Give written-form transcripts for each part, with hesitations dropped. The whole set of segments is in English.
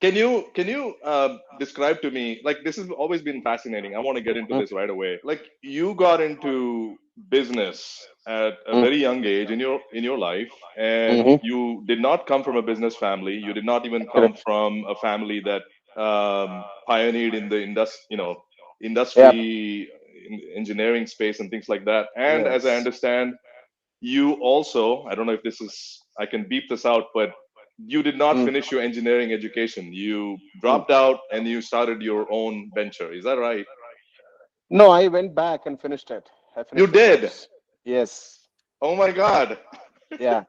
Can you describe to me, like, this has always been fascinating. I want to get into Mm, this right away. Like, you got into business at a mm, very young age in your life, and mm-hmm. you did not come from a business family. You did not even come Correct. from a family that pioneered in the Yeah. industry, engineering space and things like that. And as I Yes. understand, you also, I don't know if this is, I can beep this out, but you did not Mm, finish your engineering education. You mm. dropped out and you started your own venture. Is that right? No, I went back and finished it. I You finished the did. course. Yes. Oh my God. Yeah.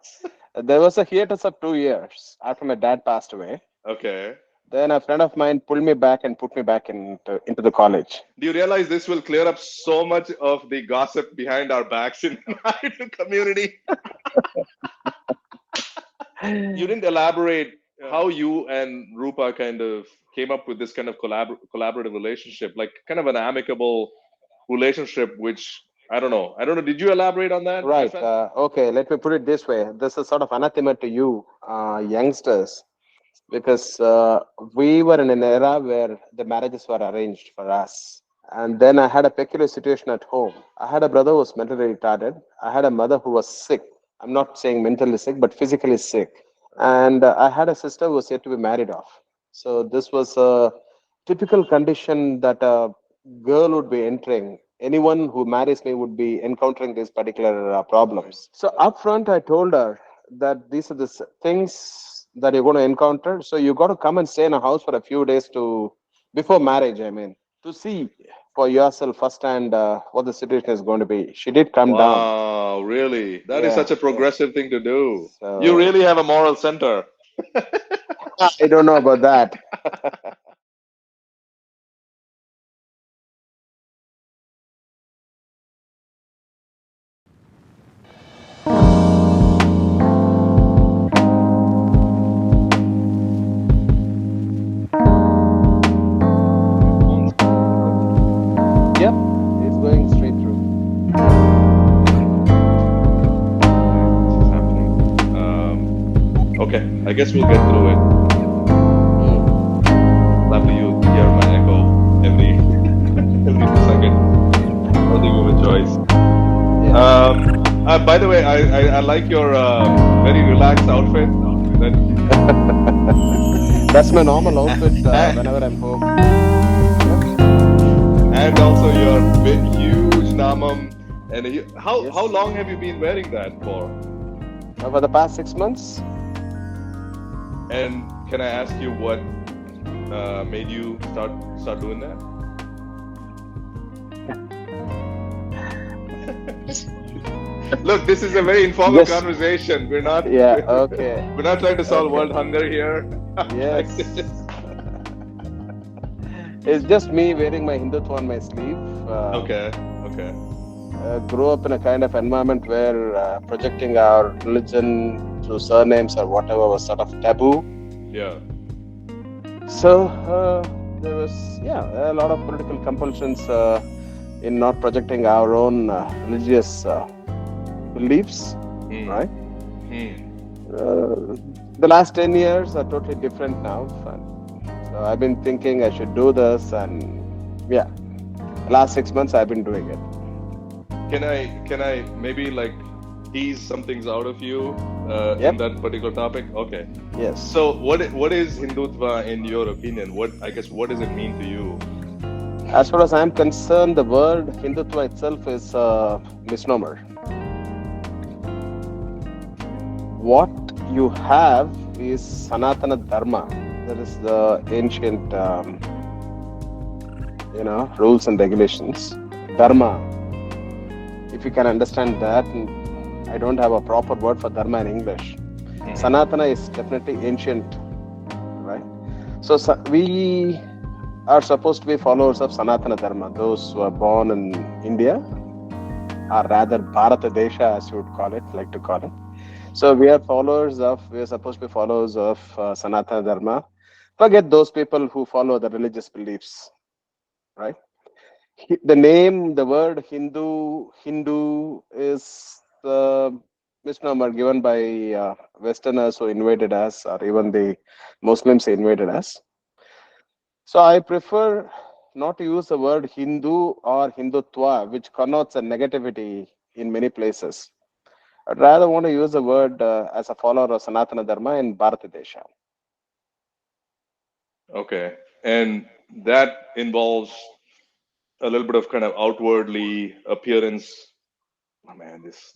There was a hiatus of 2 years after my dad passed away. Okay. Then a friend of mine pulled me back and put me back into the college. Do you realize this will clear up so much of the gossip behind our backs in the community? You didn't elaborate how you and Rupa kind of came up with this kind of collaborative relationship, like kind of an amicable relationship, which I don't know. I don't know. Did you elaborate on that, my Right. friend? Okay. Let me put it this way. This is sort of anathema to you, youngsters, because we were in an era where the marriages were arranged for us. And then I had a peculiar situation at home. I had a brother who was mentally retarded. I had a mother who was sick. I'm not saying mentally sick, but physically sick. And I had a sister who was yet to be married off. So this was a typical condition that a girl would be entering. Anyone who marries me would be encountering these particular problems. So upfront, I told her that these are the things that you're going to encounter. So you got to come and stay in a house for a few days to before marriage. I mean, to see for yourself firsthand what the situation is going to be. She did come down. Wow, really? That is Yeah. such a progressive thing to do. You So really have a moral center. I don't know about that. My phone's broken. Yep, it's going straight through. Why this is happening? Okay, I guess we'll get through it. Mm. Lovely, you hear my echo every every second. I think of a choice. Yeah. By the way, I like your very relaxed outfit. That That's my normal outfit and whenever I'm home. Yep. and also your big, huge namam. And how Yes. long have you been wearing that for? Over the past 6 months. And can I ask you what made you start doing that? Look, this is a very informal Just conversation. We're not yeah. Okay. we're not trying to solve Okay. world hunger here. I'm trying to Yes. just It's just me wearing my Hindutva on my sleeve. okay, okay, Grew up in a kind of environment where projecting our religion through surnames or whatever was sort of taboo. yeah. So there was, yeah, a lot of political compulsions in not projecting our own religious beliefs, Hmm. right? Hmm. The last 10 years are totally different now. And so I've been thinking I should do this, and yeah, last 6 months I've been doing it. Can I maybe like tease some things out of you in Yep. that particular topic? Okay. Yes. So what is Hindutva in your opinion? What does it mean to you? As far as I'm concerned, the word Hindutva itself is a misnomer. What you have is Sanatana Dharma. That is the ancient, rules and regulations. Dharma. If you can understand that, I don't have a proper word for Dharma in English. Hmm. Sanatana is definitely ancient, right? So we are supposed to be followers of Sanatana Dharma. Those who are born in India, or rather Bharata Desha, as you would like to call it. So we are supposed to be followers of Sanatana Dharma. Forget those people who follow the religious beliefs, right? The name, the word Hindu is misnomer given by Westerners who invaded us, or even the Muslims who invaded us. So I prefer not to use the word Hindu or Hindutva, which connotes a negativity in many places. I'd rather want to use the word as a follower of Sanatana Dharma in Bharatadesha. Okay. And that involves a little bit of kind of outwardly appearance. Oh man, this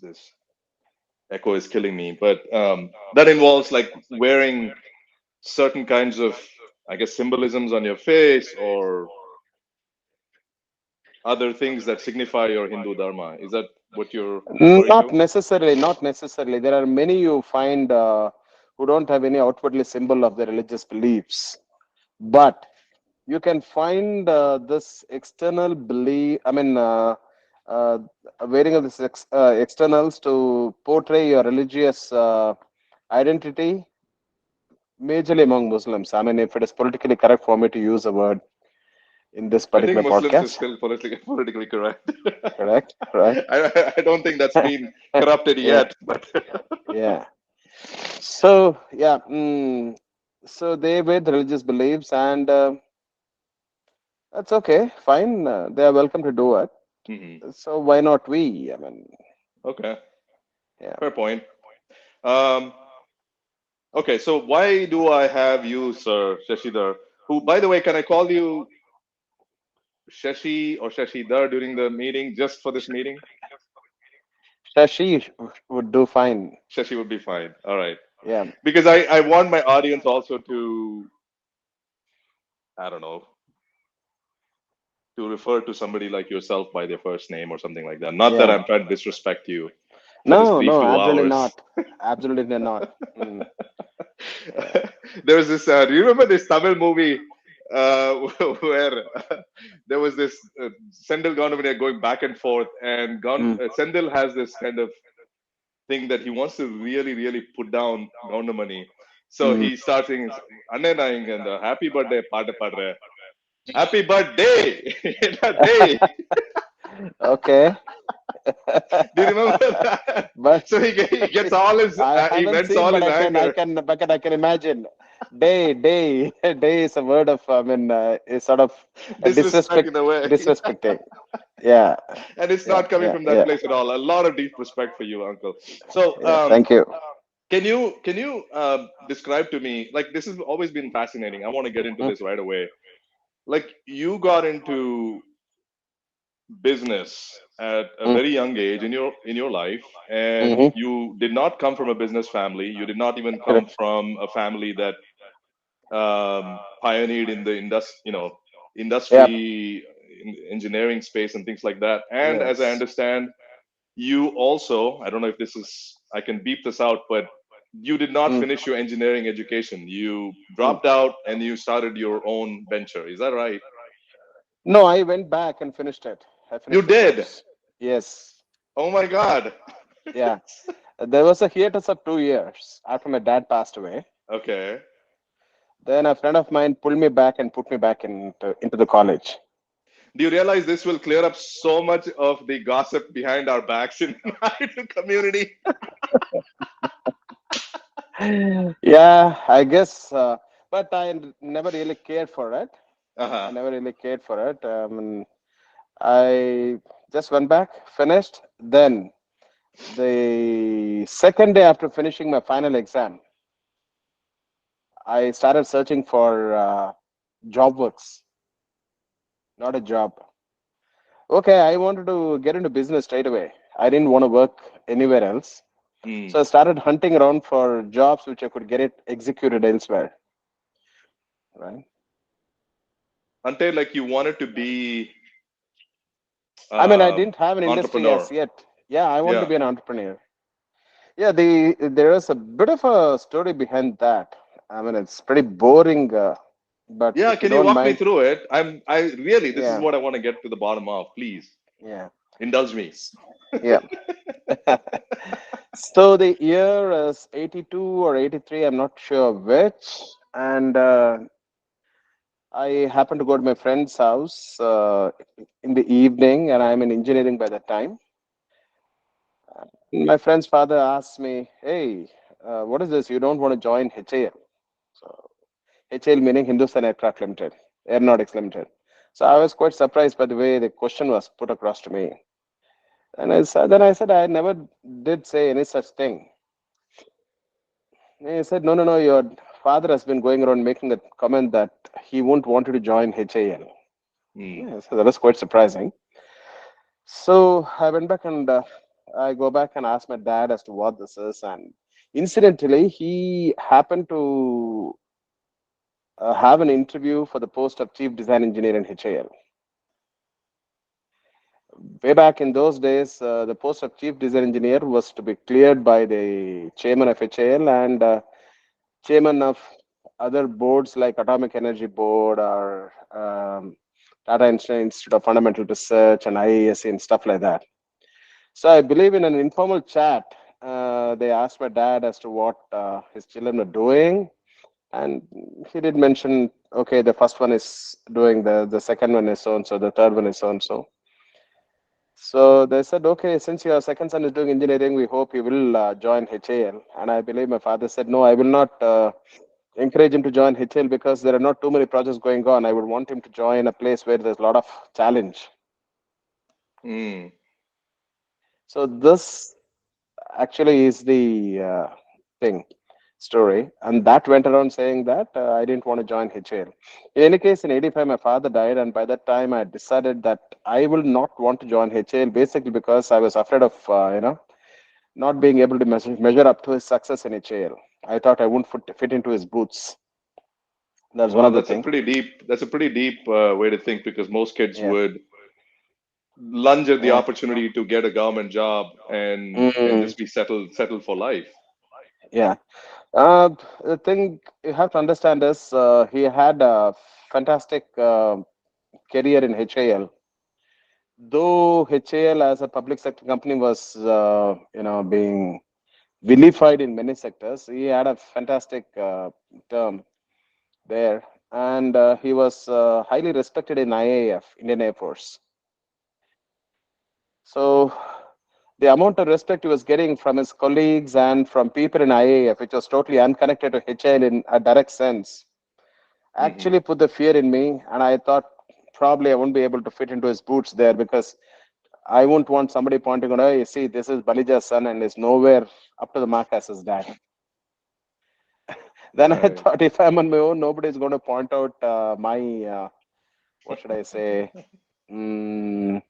echo is killing me. But that involves like wearing certain kinds of, I guess, symbolisms on your face or other things that signify your Hindu dharma. Is that what you're referring Not to? necessarily, not necessarily. There are many you find who don't have any outwardly symbol of their religious beliefs, but you can find this external belief. Uh, wearing of this externals to portray your religious identity, majorly among Muslims. I mean, if it is politically correct for me to use a word in this I think particular Muslims is podcast, still politically correct. correct, correct. I don't think that's been corrupted Yeah, yet, but yeah. So yeah, so they wear the religious beliefs, and that's okay, fine. They are welcome to do it. Mhm. So why not we? I mean, Okay, yeah. fair point. Um, okay, so why do I have you, Sir Shashidhar? Who, by the way, can I call you Shashi or Shashidhar during the meeting, just for this meeting? Shashi would do fine. Shashi would be fine. All right, Yeah, because I want my audience also to, I don't know, to refer to somebody like yourself by their first name or something like that. Not that yeah. I'm trying to disrespect you for this No, brief no, two absolutely hours. not. Absolutely not. Yeah, There was this. Do you remember this Tamil movie uh, where there was this Sendil Gondomani going back and forth, and mm, Sendil has this kind of thing that he wants to really, really put down Gondomani. So mm. he starts singing, "Anne na inga and happy birthday, paata padre, happy birthday, day." Okay. Do you remember that? But So he gets all his, I he haven't vents seen, all but his anger. I can imagine. Day is a word of, is sort of a Disrespect in a way. disrespecting. Yeah, And it's yeah, not coming yeah, from that yeah, place at all. A lot of deep respect for you, Uncle. So, yeah. Thank you. can you describe to me, like, this has always been fascinating. I want to get into Mm, this right away. Like, you got into business at a mm, very young age in your life, and mm-hmm. you did not come from a business family. You did not even come Correct. from a family that pioneered in the Yeah. industry, engineering space and things like that. And as I Yes. understand, you also, I don't know if this is, I can beep this out, but you did not Mm, finish your engineering education. You mm. dropped out and you started your own venture. Is that right? No, I went back and finished it. I You finished the did. course. Yes. Oh my God. Yeah. There was a hiatus of 2 years after my dad passed away. Okay. Then a friend of mine pulled me back and put me back into the college. Do you realize this will clear up so much of the gossip behind our backs in the community? Yeah, I guess. But never really cared for it. I Uh-huh. never really cared for it. I just went back, finished. Then the second day after finishing my final exam, I started searching for job works, not a job. Okay, I wanted to get into business straight away. I didn't want to work anywhere else. Mm. So I started hunting around for jobs which I could get it executed elsewhere. Right. Until like you wanted to be I mean, I um, didn't have an industry entrepreneur. as yet. Yeah, I want to Yeah. be an entrepreneur. Yeah, there is a bit of a story behind that. I mean, it's pretty boring, but Yeah. if you Can you don't walk me mind, through it? I really, this is yeah, what I want to get to the bottom of. Please yeah, indulge me. yeah. So the year is 82 or 83, I'm not sure which. And I happened to go to my friend's house in the evening, and I'm in engineering by that time. My friend's father asked me, "Hey, what is this? You don't want to join HAL?" So HAL meaning Hindustan Aircraft Limited, Aeronautics Limited. So I was quite surprised by the way the question was put across to me. And I said, I never did say any such thing. And he said, no, no, no, your father has been going around making a comment that he won't want you to join HAL. Hmm. Yeah, so that was quite surprising. So I went back and I go back and ask my dad as to what this is. And incidentally, he happened to have an interview for the post of chief design engineer in HAL. Way back in those days, the post of chief design engineer was to be cleared by the chairman of HAL and chairman of other boards like Atomic Energy Board or Tata Institute of Fundamental Research and IASC and stuff like that. So I believe in an informal chat, they asked my dad as to what his children were doing, and he did mention, okay, the first one is doing the second one is so and so, the third one is so and so. So they said, okay, since your second son is doing engineering, we hope he will join HAL. And I believe my father said, no, I will not encourage him to join HAL because there are not too many projects going on. I would want him to join a place where there's a lot of challenge. Hmm. So this actually is the thing story, and that went around saying that I didn't want to join HAL. In any case, in '85, my father died, and by that time, I decided that I will not want to join HAL, basically because I was afraid of not being able to measure up to his success in HAL. I thought I wouldn't fit into his boots. That's one Wow, of the that's a thing. pretty deep. That's a pretty deep way to think because most kids Yeah, would lunge at the yeah. opportunity to get a government job and Mm, just be settled for life. yeah. The thing you have to understand is he had a fantastic career in HAL. Though HAL as a public sector company was, being vilified in many sectors, he had a fantastic term there, and he was highly respected in IAF, Indian Air Force. So the amount of respect he was getting from his colleagues and from people in IAF, which was totally unconnected to HAL in a direct sense, Hmm. actually put the fear in me, and I thought probably I won't be able to fit into his boots there because I won't want somebody pointing out, oh, you see, this is Balija's son and is nowhere up to the mark as his dad. Then I Right. thought if I'm on my own, nobody's going to point out my, what should I say, mm,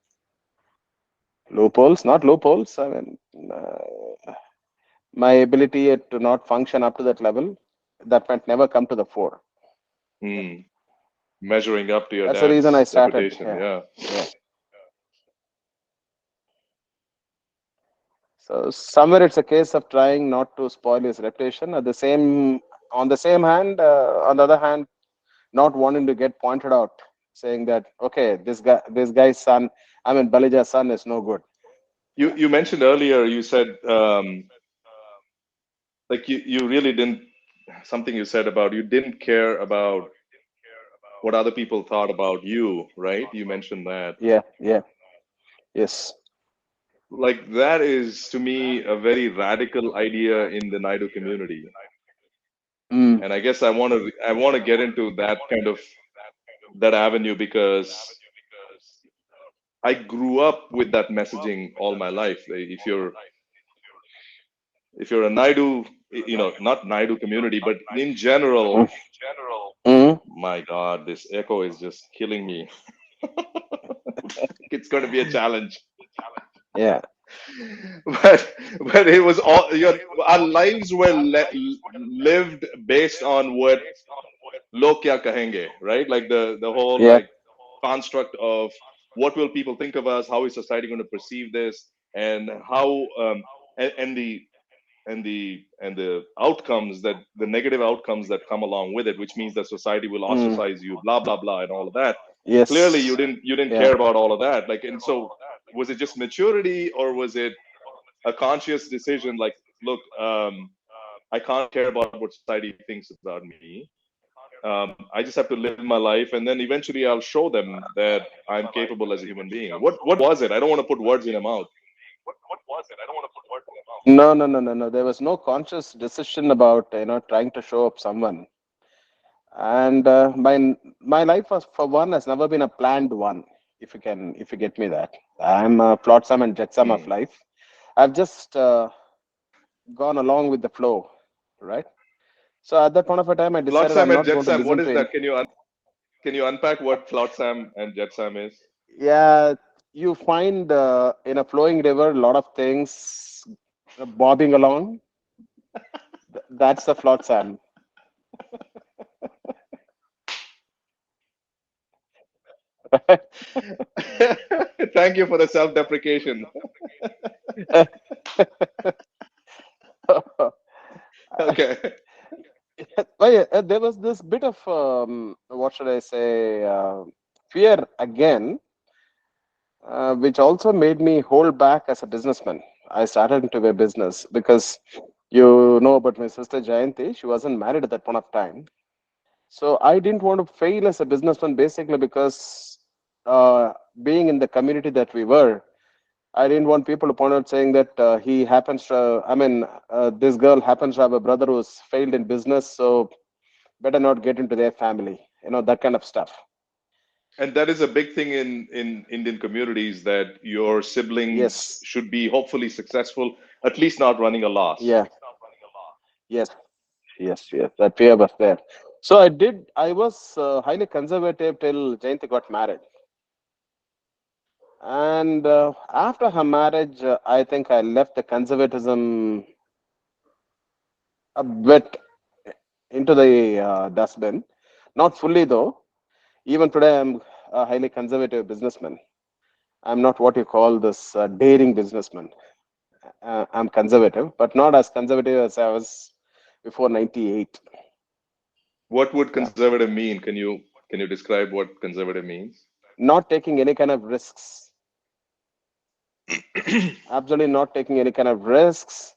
loopholes, not loopholes. I mean, my ability to not function up to that level, that might never come to the fore. Yep. Hmm. Measuring up to your That's the reason I dad's started. reputation. Yeah. Yeah. Yeah. So somewhere it's a case of trying not to spoil his reputation. On the same hand, on the other hand, not wanting to get pointed out, saying that okay, this guy's son, I mean Balija's son is no good. You mentioned earlier. You said like you really didn't something you said about you didn't care about what other people thought about you, right? You mentioned that. Yeah, yeah, yes. Like that is to me a very radical idea in the Naidu community. Mm, And I guess I want to get into that kind of that avenue because I grew up with that messaging all my life. Like, if you're a Naidu, not Naidu community, but in mm, general, mm, my God, this echo is just killing me. It's going to be a challenge. yeah, But it was all our lives were lived based on what log kya kahenge, right? Like the whole yeah, like construct of what will people think of us, how is society going to perceive this, and how and the outcomes that the negative outcomes that come along with it, which means that society will mm, ostracize you, blah blah blah, and all of that. Clearly, yes, you didn't yeah. care about all of that. Like, and so was it just maturity, or was it a conscious decision? Like, look, I can't care about what society thinks about me. I just have to live my life, and then eventually I'll show them that I'm capable as a human being. What was it? I don't want to put words in your mouth. No, no, no, no, no. There was no conscious decision about trying to show up someone. And my life was, for one, has never been a planned one. If you get me that, I'm a flotsam and jetsam of Hmm. life. I've just gone along with the flow, right? So at that point of a time, I decided Flotsam I'm and not going to Jetsam, what listen is to it. that? Can you unpack what Flotsam and Jetsam is? Yeah, you find in a flowing river a lot of things bobbing along. That's the flotsam. Thank you for the self-deprecation. Okay. Well, yeah, there was this bit of what should I say, fear again, which also made me hold back as a businessman. I started into a business because you know about my sister Jayanti. She wasn't married at that point of time, so I didn't want to fail as a businessman basically because being in the community that we were, I didn't want people to point out saying that he happens to. I mean, this girl happens to have a brother who's failed in business, so better not get into their family. That kind of stuff. And that is a big thing in Indian communities that your siblings Yes. should be hopefully successful, at least not running a loss. Yeah. Yes. Yes. Yes. That fear was there. So I did. I was highly conservative till Jayanti got married, and after her marriage, I think I left the conservatism a bit into the dustbin. Not fully though. Even today, I'm a highly conservative businessman. I'm not what you call this daring businessman. I'm conservative, but not as conservative as I was before 98. What would Yeah. conservative mean? Can you describe what conservative means? Not taking any kind of risks. Absolutely not taking any kind of risks.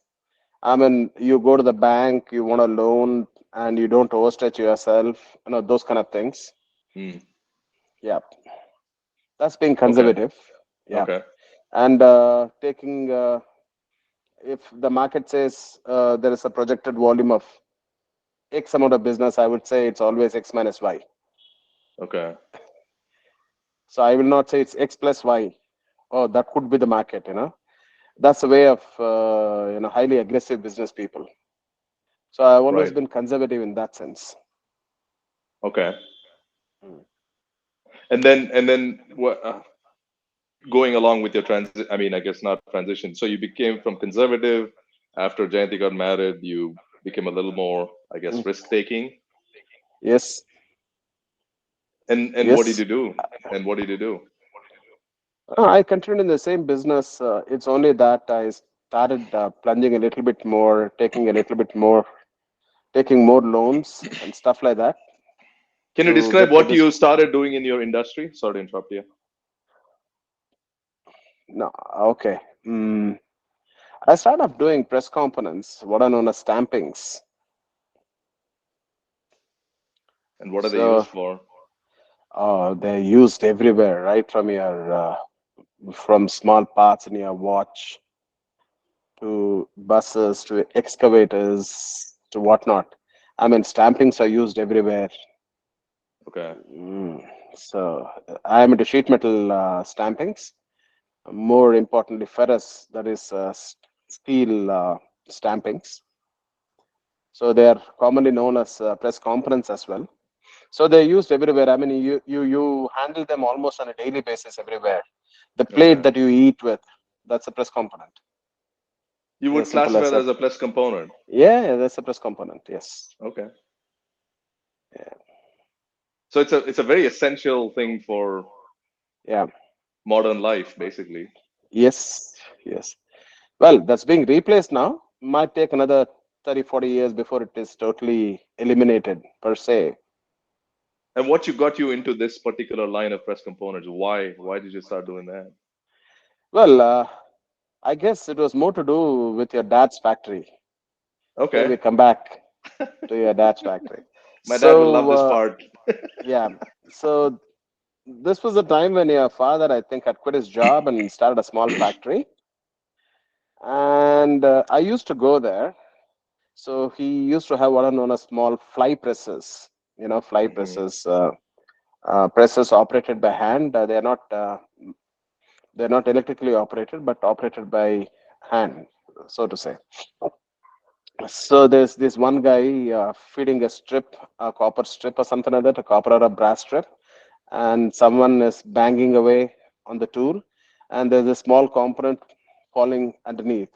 I mean, you go to the bank, you want a loan, and you don't overstretch yourself, those kind of things. Hmm. Yeah. That's being Okay. conservative. Yeah. Okay. And taking, if the market says there is a projected volume of X amount of business, I would say it's always X minus Y. Okay. So I will not say it's X plus Y. Oh, that could be the market. That's the way of highly aggressive business people. So I've always Right. been conservative in that sense. Okay. Mm. And then what? Going along with your transit, I mean, I guess not transition. So you became from conservative after Jayanti got married. You became a little more, I guess, Mm. risk taking. Yes, And what did yes. you do? And what did you do? I continued in the same business. It's only that I started plunging a little bit more, taking a little bit more, taking more loans and stuff like that Can you to describe get to what this. you started doing in your industry? Sorry to interrupt you. No, okay. I started off doing press components, what are known as stampings. And what are they So used for? they're used everywhere, right from your from small parts in your watch to buses to excavators to whatnot. I mean, stampings are used everywhere. Okay. Mm. So I am into sheet metal stampings. More importantly, ferrous, that is steel stampings. So they are commonly known as press components as well. So they're used everywhere. I mean, you handle them almost on a daily basis everywhere. The plate Okay. that you eat with, that's a press component. You As would simple classify as that that. as a plus component. Yeah, that's a press component. Yes. Okay. Yeah. So it's a very essential thing for Yeah. modern life, basically. Yes. Yes. Well, that's being replaced now. Might take another 30, 40 years before it is totally eliminated per se. And what you got you into this particular line of press components? Why? Why did you start doing that? Well, I guess it was more to do with your dad's factory. Here Okay. we come back to your dad's factory. My dad will love So, this part. yeah. So this was a time when your father, I think, had quit his job and started a small factory. And I used to go there. So he used to have what are known as small fly presses. Fly Hmm. presses operated by hand. They're not electrically operated, but operated by hand, so to say. So there's this one guy feeding a strip, a copper strip or something like that, a copper or a brass strip, and someone is banging away on the tool, and there's a small component falling underneath.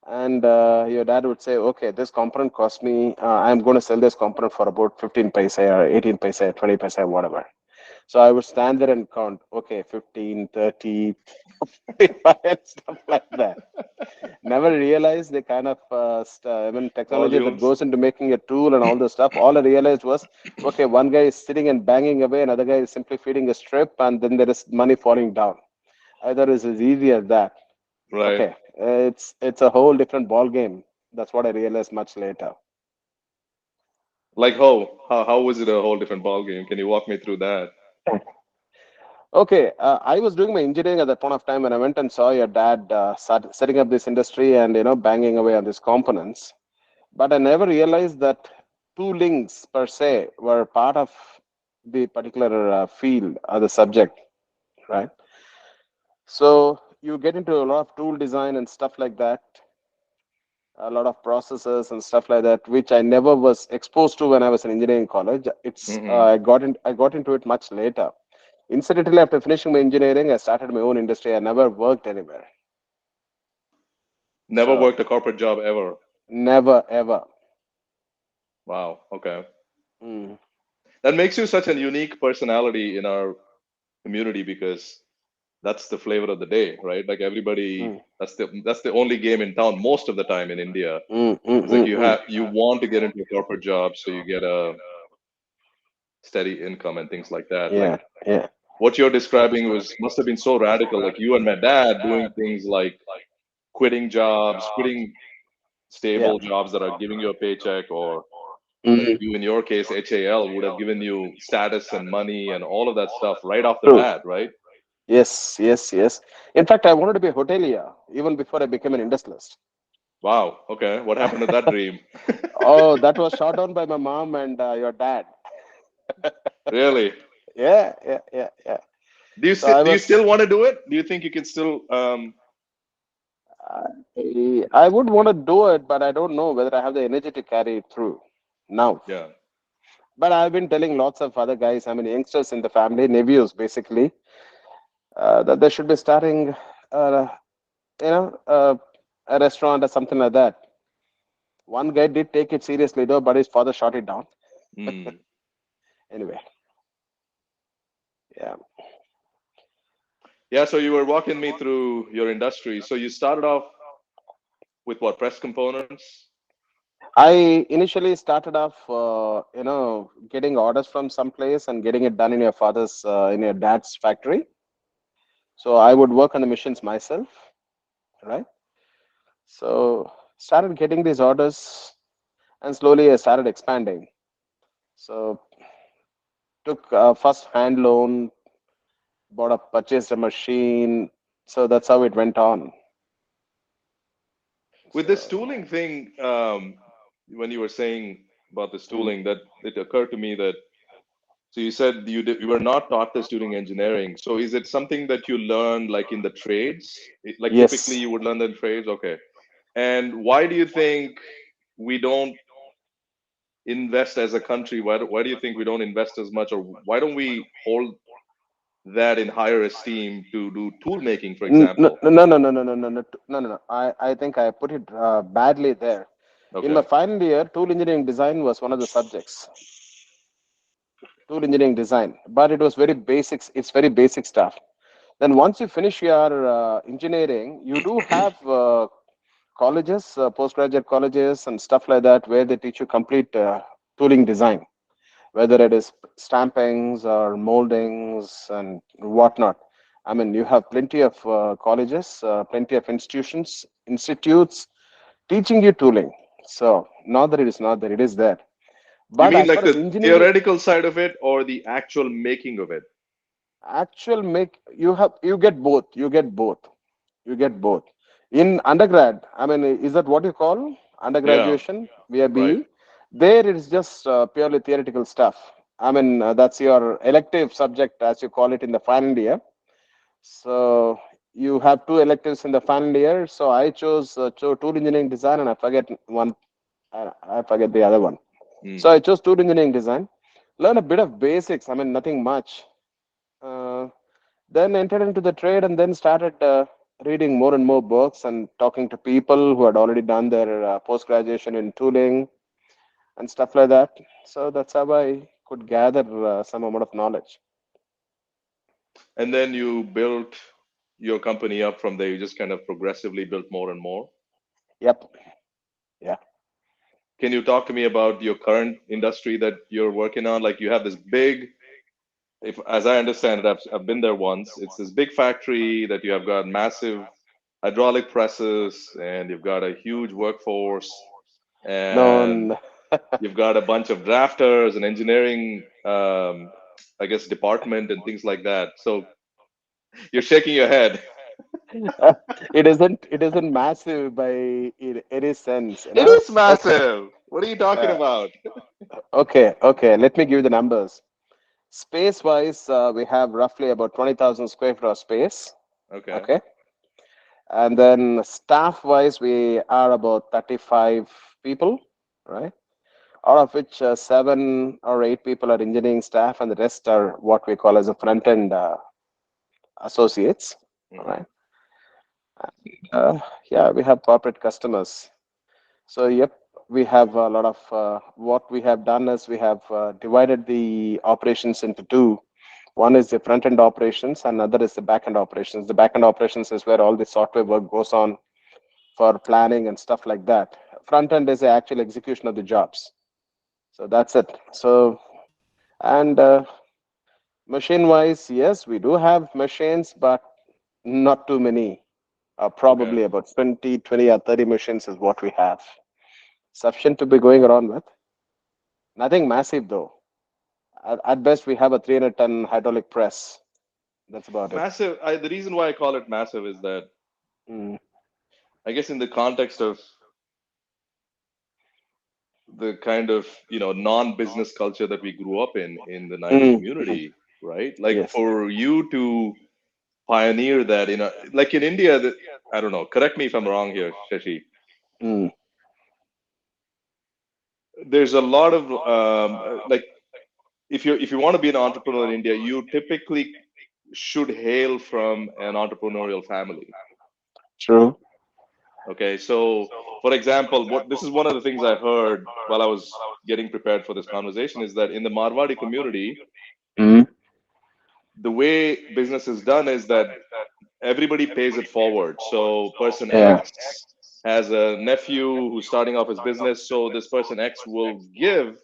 And your dad would say, okay, this component cost me, I'm going to sell this component for about 15 paise or 18 paise, 20 paise, whatever. So I would stand there and count, okay, 15, 30, 45, and stuff like that. Never realized the kind of technology that Volumes. goes into making a tool and all this stuff. All I realized was, okay, one guy is sitting and banging away, another guy is simply feeding a strip, and then there is money falling down. I thought it's as easy as that. Right. Okay, it's a whole different ball game. That's what I realized much later. Like how was it a whole different ball game? Can you walk me through that? Okay, I was doing my engineering at that point of time when I went and saw your dad setting up this industry and banging away on these components. But I never realized that two links per se were part of the particular field or the subject, right? So you get into a lot of tool design and stuff like that, a lot of processes and stuff like that, which I never was exposed to when I was in engineering college. Hmm. I got into it much later. Incidentally, after finishing my engineering, I started my own industry. I never worked anywhere. Never So worked a corporate job ever. never ever. Wow. Okay. Mm, That makes you such a unique personality in our community because that's the flavor of the day, right? Like everybody, mm, that's the only game in town most of the time in India. mm, mm, It's like mm, you mm. have you want to get into a corporate job so you get a steady income and things like that. Like Yeah, yeah, what you're describing was must have been so radical. Like you and my dad doing things like quitting jobs, quitting yeah. stable jobs that are giving you a paycheck, or like Mm, you in your case, HAL would have given you status and money and all of that stuff right off the true. bat, right? Yes, yes, yes. In fact, I wanted to be a hotelier even before I became an industrialist. Wow. Okay. What happened to that dream? Oh, that was shot down by my mom and your dad. Really? Yeah, yeah, yeah, yeah. So I Do you was, still want to do it? Do you think you can still I would want to do it, but I don't know whether I have the energy to carry it through now. yeah. But I've been telling lots of other guys, I mean, youngsters in the family, nephews basically, that they should be starting, uh, you know, uh, a restaurant or something like that. One guy did take it seriously though, but his father shot it down. Hmm. Anyway, yeah. Yeah, so you were walking me through your industry. So you started off with what, press components? I initially started off, getting orders from some place and getting it done in your in your dad's factory. So I would work on the machines myself, right? So started getting these orders, and slowly I started expanding. So took first hand loan, purchased a machine. So that's how it went on. With this So tooling thing, when you were saying about this mm, tooling, that it occurred to me that so you said you were not taught this during engineering. So is it something that you learned like in the trades? Like typically yes. you would learn the trades? Okay. And why do you think we don't invest as a country? Why do you think we don't invest as much, or why don't we hold that in higher esteem to do tool making, for No, example? no, no, no, no, no, no, no, no, no, no. I think I put it badly there. In my Okay. final year, tool engineering design was one of the subjects, tool engineering design, but it was very basics. It's very basic stuff. Then once you finish your engineering, you do have colleges, postgraduate colleges, and stuff like that, where they teach you complete tooling design, whether it is stampings or moldings and whatnot. I mean, you have plenty of colleges, plenty of institutes teaching you tooling. So, not that it is not there, it is there. You But mean as like far as the engineering, theoretical side of it or the actual making of it? actual make you get both. You get both. You get both. In undergrad, I mean, is that what you call Yeah, undergraduation via right. BE? There it is just purely theoretical stuff. I mean, that's your elective subject, as you call it, in the final year. So you have two electives in the final year. So I chose tool engineering design, and I forget one. I forget the other one. Mm. So I chose tool engineering design. Learn a bit of basics. I mean, nothing much. Uh, then entered into the trade and then started reading more and more books and talking to people who had already done their post graduation in tooling and stuff like that. So that's how I could gather some amount of knowledge. And then you built your company up from there. You just kind of progressively built more and more. Yep. Yeah. Can you talk to me about your current industry that you're working on? Like you have this big, if as I understand it, I've been there once. It's this big factory that you have got massive hydraulic presses, and you've got a huge workforce, No. and you've got a bunch of drafters and engineering, I guess, department and things like that. So you're shaking your head. It isn't. It isn't massive by any sense. It is massive. What are you talking Uh, about? okay. Okay. Let me give you the numbers. Space wise, we have roughly about 20,000 square feet of space. Okay. Okay. And then staff wise, we are about 35 people, right? Out of which seven or eight people are engineering staff, and the rest are what we call as a front end associates. All Hmm. right. Yeah, we have corporate customers. So, yep, we have a lot of what we have done is we have divided the operations into two. One is the front end operations, and another is the back end operations. The back end operations is where all the software work goes on for planning and stuff like that. Front end is the actual execution of the jobs. So that's it. So, and machine wise, yes, we do have machines, but not too many. Okay. Probably about 20 or 30 machines is what we have. Sufficient to be going around with. Nothing massive though. At best, we have a 300-ton hydraulic press. That's about it. Massive. The reason why I call it massive is that Mm, I guess in the context of the kind of non-business culture that we grew up in the Naidu mm. community, right? Like Yes. for you to pioneer that like in India, that I don't know. Correct me if I'm wrong here, Shashi. Mm, There's a lot of like if you want to be an entrepreneur in India, you typically should hail from an entrepreneurial family. true. Okay, so for example, what this is one of the things I heard while I was getting prepared for this conversation is that in the Marwadi community, Mm, the way business is done is that everybody pays it forward. So person yeah. X has a nephew who's starting off his business, so this person X will give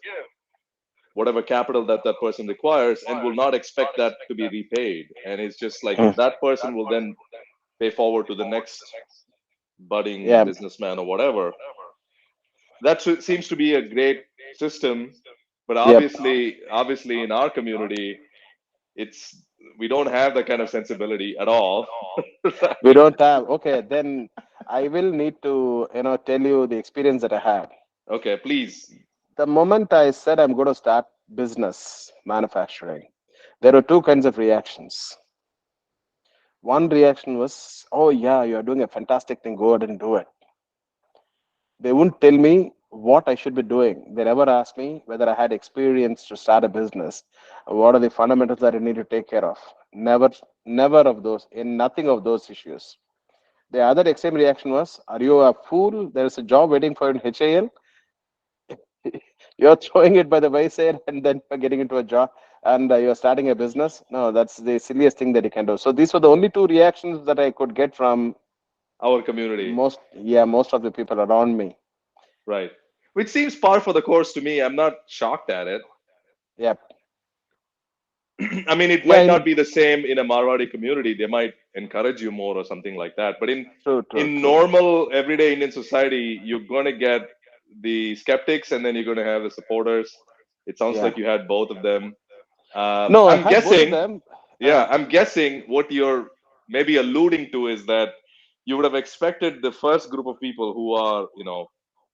whatever capital that that person requires and will not expect that to be repaid. And it's just like Mm, that person will then pay forward to the next budding yeah. businessman or whatever. Seems to be a great system, but Yep. obviously in our community, it's we don't have that kind of sensibility at all. We Right? don't have. Okay, then I will need to, tell you the experience that I had. Okay, please. The moment I said I'm going to start business manufacturing, there were two kinds of reactions. One reaction was, "Oh yeah, you are doing a fantastic thing. Go ahead and do it." They wouldn't tell me what I should be doing. They never asked me whether I had experience to start a business. What are the fundamentals that I need to take care of? Never, never of those. In nothing of those issues. The other extreme reaction was, "Are you a fool? There is a job waiting for you in HAL. You're throwing it by the wayside and then you're getting into a job and you're starting a business. No, that's the silliest thing that you can do." So these were the only two reactions that I could get from Our community, most of the people around me. right? Which seems par for the course to me. I'm not shocked at it. Yep. I mean, it Yeah. might not be the same in a Marwadi community. They might encourage you more or something like that. But True. True. in True. normal everyday Indian society, you're going to get the skeptics, and then you're going to have the supporters. It sounds Yeah. like you had both of them. No, I I'm had both of guessing, them. yeah, I'm guessing what you're maybe alluding to is that you would have expected the first group of people who are,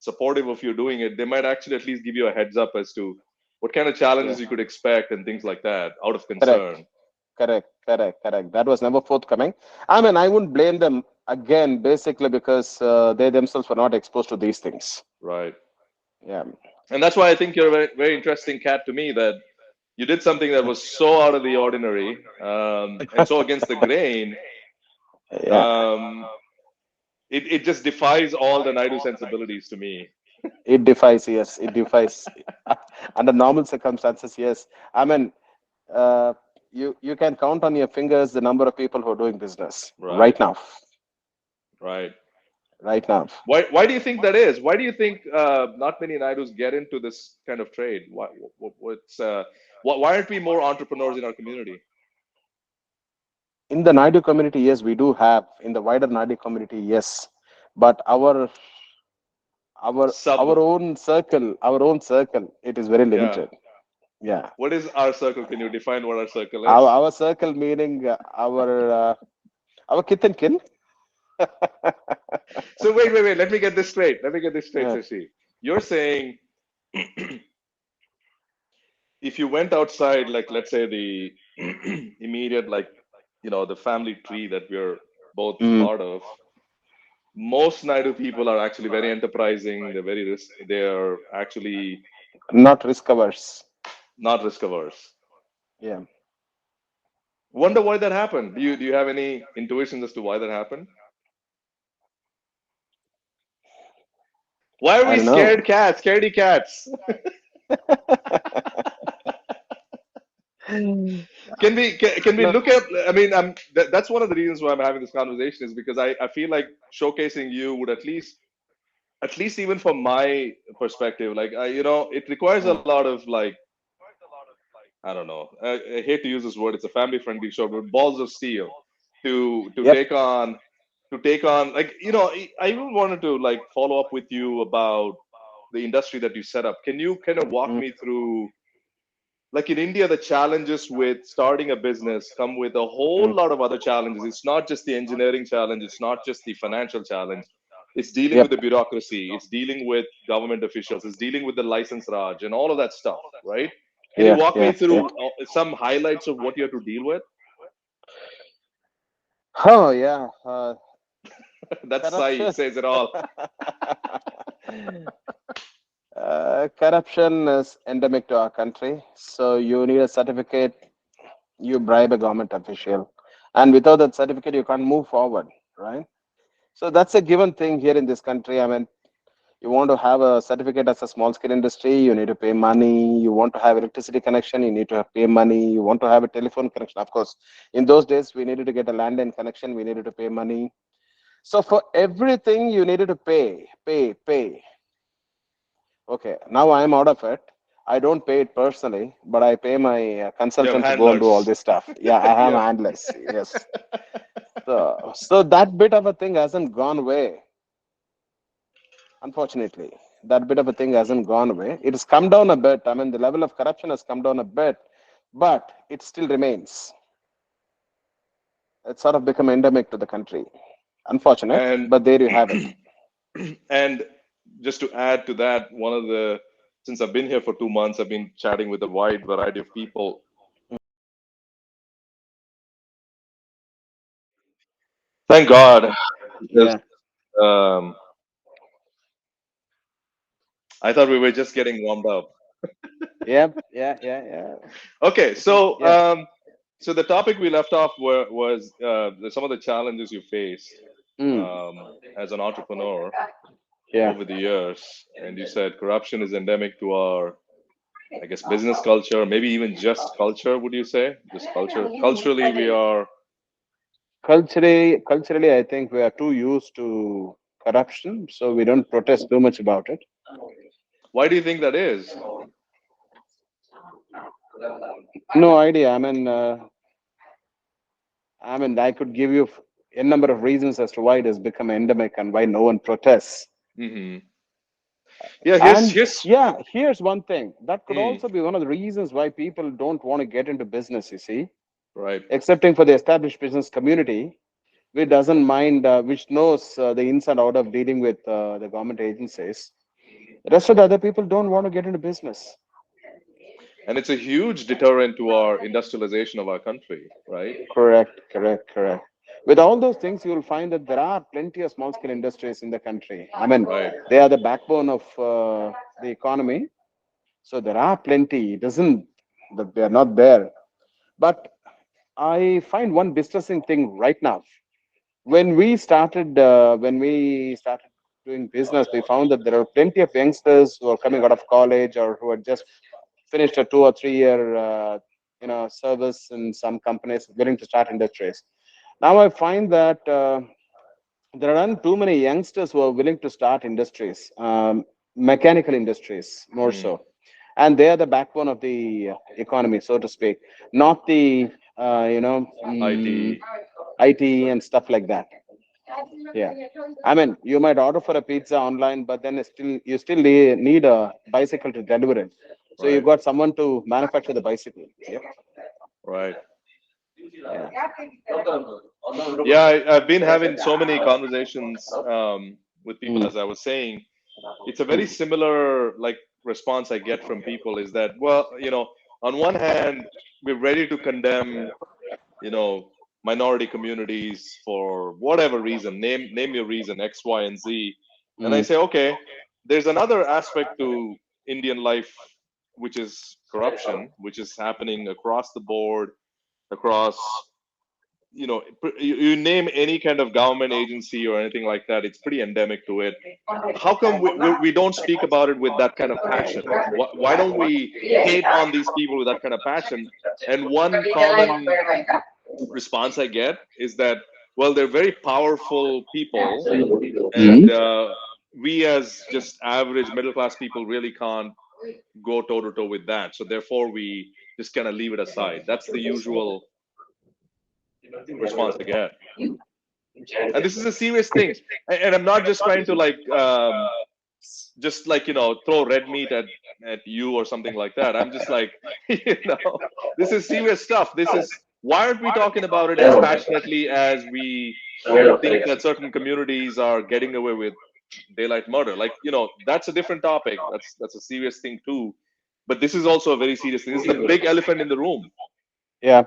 supportive of you doing it, they might actually at least give you a heads up as to what kind of Yeah. challenges you could expect and things like that out of Correct. concern. Correct. That was never forthcoming. I mean, I wouldn't blame them again, basically because they themselves were not exposed to these things. Right. Yeah. And that's why I think you're a very, very interesting cat to me, that you did something that was so out of the ordinary, and so against the grain. Yeah. Um, it just defies all the Naidu sensibilities to me. It defies, yes, it defies. Under normal circumstances, yes. I mean, uh, you can count on your fingers the number of people who are doing business Right. right now. Right. Right now. Why do you think that is? Why do you think not many Naidus get into this kind of trade? Why aren't we more entrepreneurs in our community? In the Naidu community, yes, we do have. In the wider Naidu community, yes. But Sub, our own circle, it is very yeah. limited. Yeah. What is our circle? Can you define what our circle Our, is? our circle meaning our kith and kin. So wait. Let me get this straight. Let me get this straight, Yeah. Shashi. You're saying if you went outside, like let's say the immediate, like the family tree that we're both Mm, part of, most Naidu people are actually very enterprising. They're actually not risk averse. not risk averse. Yeah. Wonder why that happened. Do you have any intuitions as to why that happened? Why are I we don't know. scared cats? Scaredy cats. Can we No. look at? I mean, that's one of the reasons why I'm having this conversation, is because I feel like showcasing you would at least even from my perspective, like it requires a Mm, lot of, like, I don't know. I hate to use this word. It's a family friendly show, but balls of steel to to yep. take on to take on, like, I even wanted to, like, follow up with you about the industry that you set up. Can you kind of walk Mm, me through, like, in India, the challenges with starting a business come with a whole mm, lot of other challenges. It's not just the engineering challenge, it's not just the financial challenge. It's dealing with yep. the bureaucracy, it's dealing with government officials, it's dealing with the license Raj and all of that stuff, right? Can you Yeah. walk me Yeah. Yeah. through some highlights of what you have to deal with? Oh yeah. That sigh Corruption. says it all. Corruption is endemic to our country. So you need a certificate. You bribe a government official, and without that certificate, you can't move forward, right? So that's a given thing here in this country. I mean, you want to have a certificate as a small scale industry, you need to pay money. You want to have electricity connection, you need to pay money. You want to have a telephone connection, of course. In those days, we needed to get a landline connection, we needed to pay money. So for everything, you needed to pay. Okay, now I'm out of it. I don't pay it personally, but I pay my You have consultant to go and do all handlers. this stuff. Yeah, I have Yeah. handless. Yes. So that bit of a thing hasn't gone away, unfortunately. That bit of a thing hasn't gone away. It has come down a bit. I mean, the level of corruption has come down a bit, but it still remains. It's sort of become endemic to the country. Unfortunate, And but there you have it. and just to add to that, since I've been here for 2 months, I've been chatting with a wide variety of people. Thank God, because Yeah. um, I thought we were just getting warmed up. Yep. Yeah. Okay, so Yeah. the topic we left off was some of the challenges you faced Mm, as an entrepreneur yeah. over the years, and you said corruption is endemic to our, I guess, business culture, maybe even just culture. Would you say just culture? Culturally, we are. Culturally, I think we are too used to corruption, so we don't protest too much about it. Why do you think that is? No idea. I mean, I could give you a number of reasons as to why it has become endemic and why no one protests. Hmm. Yeah, here's And here's. yeah, here's one thing that could Mm, also be one of the reasons why people don't want to get into business. You see, right. excepting for the established business community, which doesn't mind, which knows the ins and out of dealing with the government agencies. The rest of the other people don't want to get into business. And it's a huge deterrent to our industrialization of our country, right? Correct, correct, correct. With all those things, you will find that there are plenty of small scale industries in the country. I mean, Right. they are the backbone of the economy. So there are plenty. It doesn't that they are not there. But I find one distressing thing right now. When we started doing business, we found that there are plenty of youngsters who are coming out of college or who had just finished a 2 or 3 year service in some companies willing to start industries. Now I find that there aren't too many youngsters who are willing to start industries, mechanical industries more Mm. so, and they are the backbone of the economy, so to speak, not the IT. IT and stuff like that. Yeah, I mean, you might order for a pizza online, but then you still need a bicycle to deliver it. So you Right. got someone to manufacture the bicycle. Yep. Right. Yeah. Yeah, I've been having so many conversations with people, Mm, as I was saying. It's a very similar like response I get from people is that, well, on one hand, we're ready to condemn, you know, minority communities for whatever reason, name your reason, X, Y, and Z. And I mm, say, okay, there's another aspect to Indian life, which is corruption, which is happening across the board, across you name any kind of government agency or anything like that, it's pretty endemic to it. How come we don't speak about it with that kind of passion? Why don't we hate on these people with that kind of passion? And one common response I get is that, well, they're very powerful people, and mm. we as just average middle class people really can't go toe to toe with that. So therefore, we just kind of leave it aside. That's the usual response I get. And this is a serious thing. And I'm not just trying to like just like throw red meat at you or something like that. I'm just like this is serious stuff. This is why aren't we talking about it as passionately as we think that certain communities are getting away with daylight murder? Like, that's a different topic. That's a serious thing too. But this is also a very serious thing. This is the big elephant in the room. Yeah.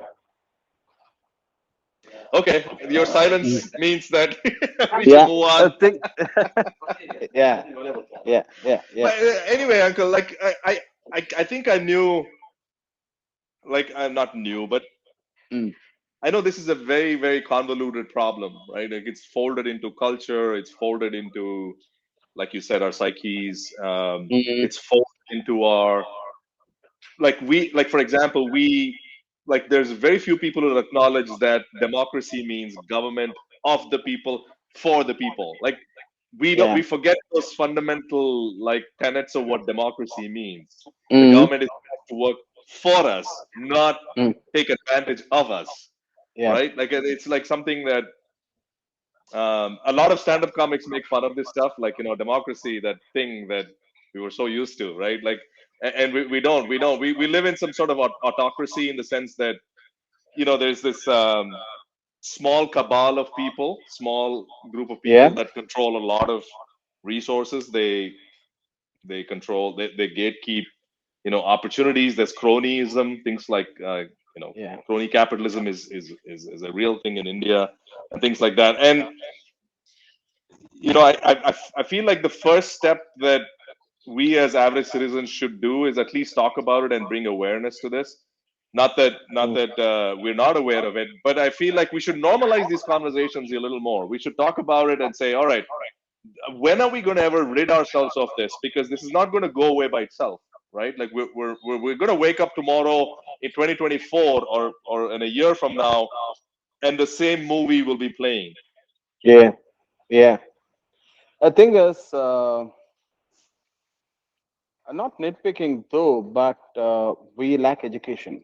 Okay, your silence means that we should Yeah. move I on. think. Yeah. Yeah. Yeah. Yeah. But anyway, uncle, like I think I knew, like I'm not new, but Mm, I know this is a very, very convoluted problem, right? Like it's folded into culture, it's folded into, like you said, our psyches. mm, It's folded into our, like for example, there's very few people who acknowledge that democracy means government of the people for the people. Like yeah. we forget those fundamental like tenets of what democracy means. The Mm, government is supposed to work for us, not mm, take advantage of us, yeah. right? Like it's like something that a lot of stand-up comics make fun of this stuff, like democracy, that thing that we were so used to, right? Like, and we live in some sort of autocracy in the sense that there's this small cabal of people, small group of people Yeah. that control a lot of resources. They control, they gatekeep opportunities. There's cronyism, things like Yeah. crony capitalism is a real thing in India, and things like that. And I feel like the first step that we as average citizens should do is at least talk about it and bring awareness to this. Not that we're not aware of it, but I feel like we should normalize these conversations a little more. We should talk about it and say, all right, when are we going to ever rid ourselves of this? Because this is not going to go away by itself, right? Like we're going to wake up tomorrow in 2024 or in a year from now, and the same movie will be playing. Yeah. Yeah. The thing is, not nitpicking though, but we lack education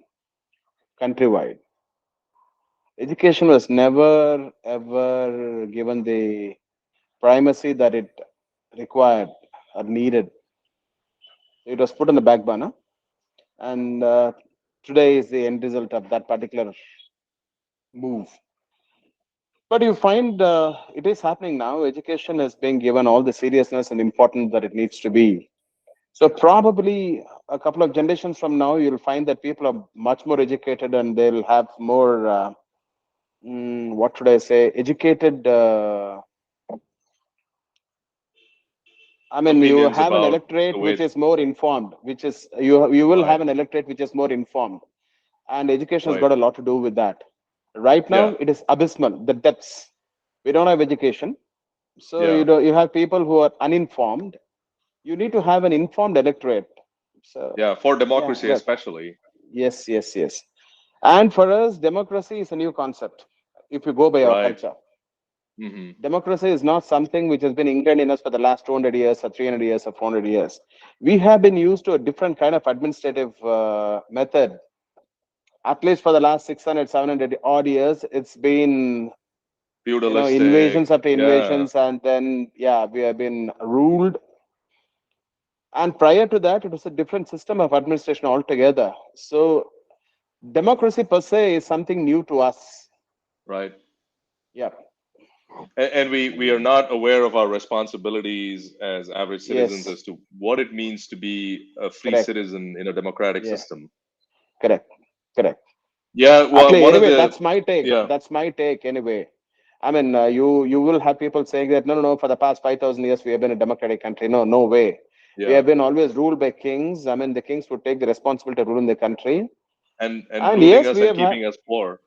countrywide. Education was never ever given the primacy that it required or needed. It was put on the back burner, and today is the end result of that particular move. But you find it is happening now. Education is being given all the seriousness and importance that it needs to be. So probably a couple of generations from now, you'll find that people are much more educated and they'll have more, what should I say, educated. I mean, you Opinions have an about the electorate way. which is more informed, which is you will Right. have an electorate which is more informed, and education has Right. got a lot to do with that. Right Yeah. now, it is abysmal. The depths. We don't have education, so Yeah. you have people who are uninformed. You need to have an informed electorate. So Yeah. For yeah, democracy, that especially. yes, yes, yes. And for us, democracy is a new concept. If you go by our Right. culture, Hmm. democracy is not something which has been ingrained in us for the last 200 years or 300 years or 400 years. We have been used to a different kind of administrative method. At least for the last 600, 700 odd years, it's been, Feudalistic. invasions after Yeah. invasions, and then, yeah, we have been ruled. And prior to that, it was a different system of administration altogether. So, democracy per se is something new to us. Right. Yeah. And we are not aware of our responsibilities as average citizens Yes. as to what it means to be a free Correct. citizen in a democratic Yeah. system. Correct. Correct. Yeah. Well, Actually, one of anyway, the that's my take. yeah. That's my take. Anyway, I mean, you will have people saying that no, no, no. For the past 5,000 years, we have been a democratic country. No, no way. We Yeah. have been always ruled by kings. I mean, the kings would take the responsibility to rule in the country. And And ruling yes, us we and have had. keeping us poor.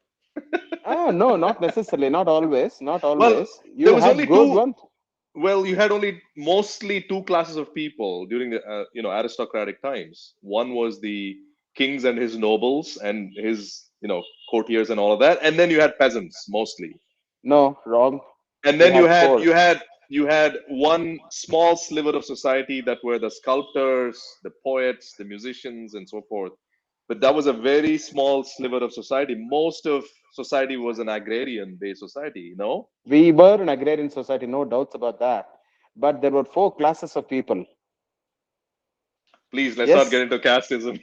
Ah, no, not necessarily. Not always. Not Well, always. there You was had only good two. ones. Well, you had only mostly two classes of people during the aristocratic times. One was the kings and his nobles and his courtiers and all of that, and then you had peasants mostly. No, wrong. And We then you had had four. you had you had one small sliver of society that were the sculptors, the poets, the musicians, and so forth. But that was a very small sliver of society. Most of society was an agrarian based society, We were an agrarian society, no doubts about that. But there were four classes of people. Please, let's not get Yes. into casteism.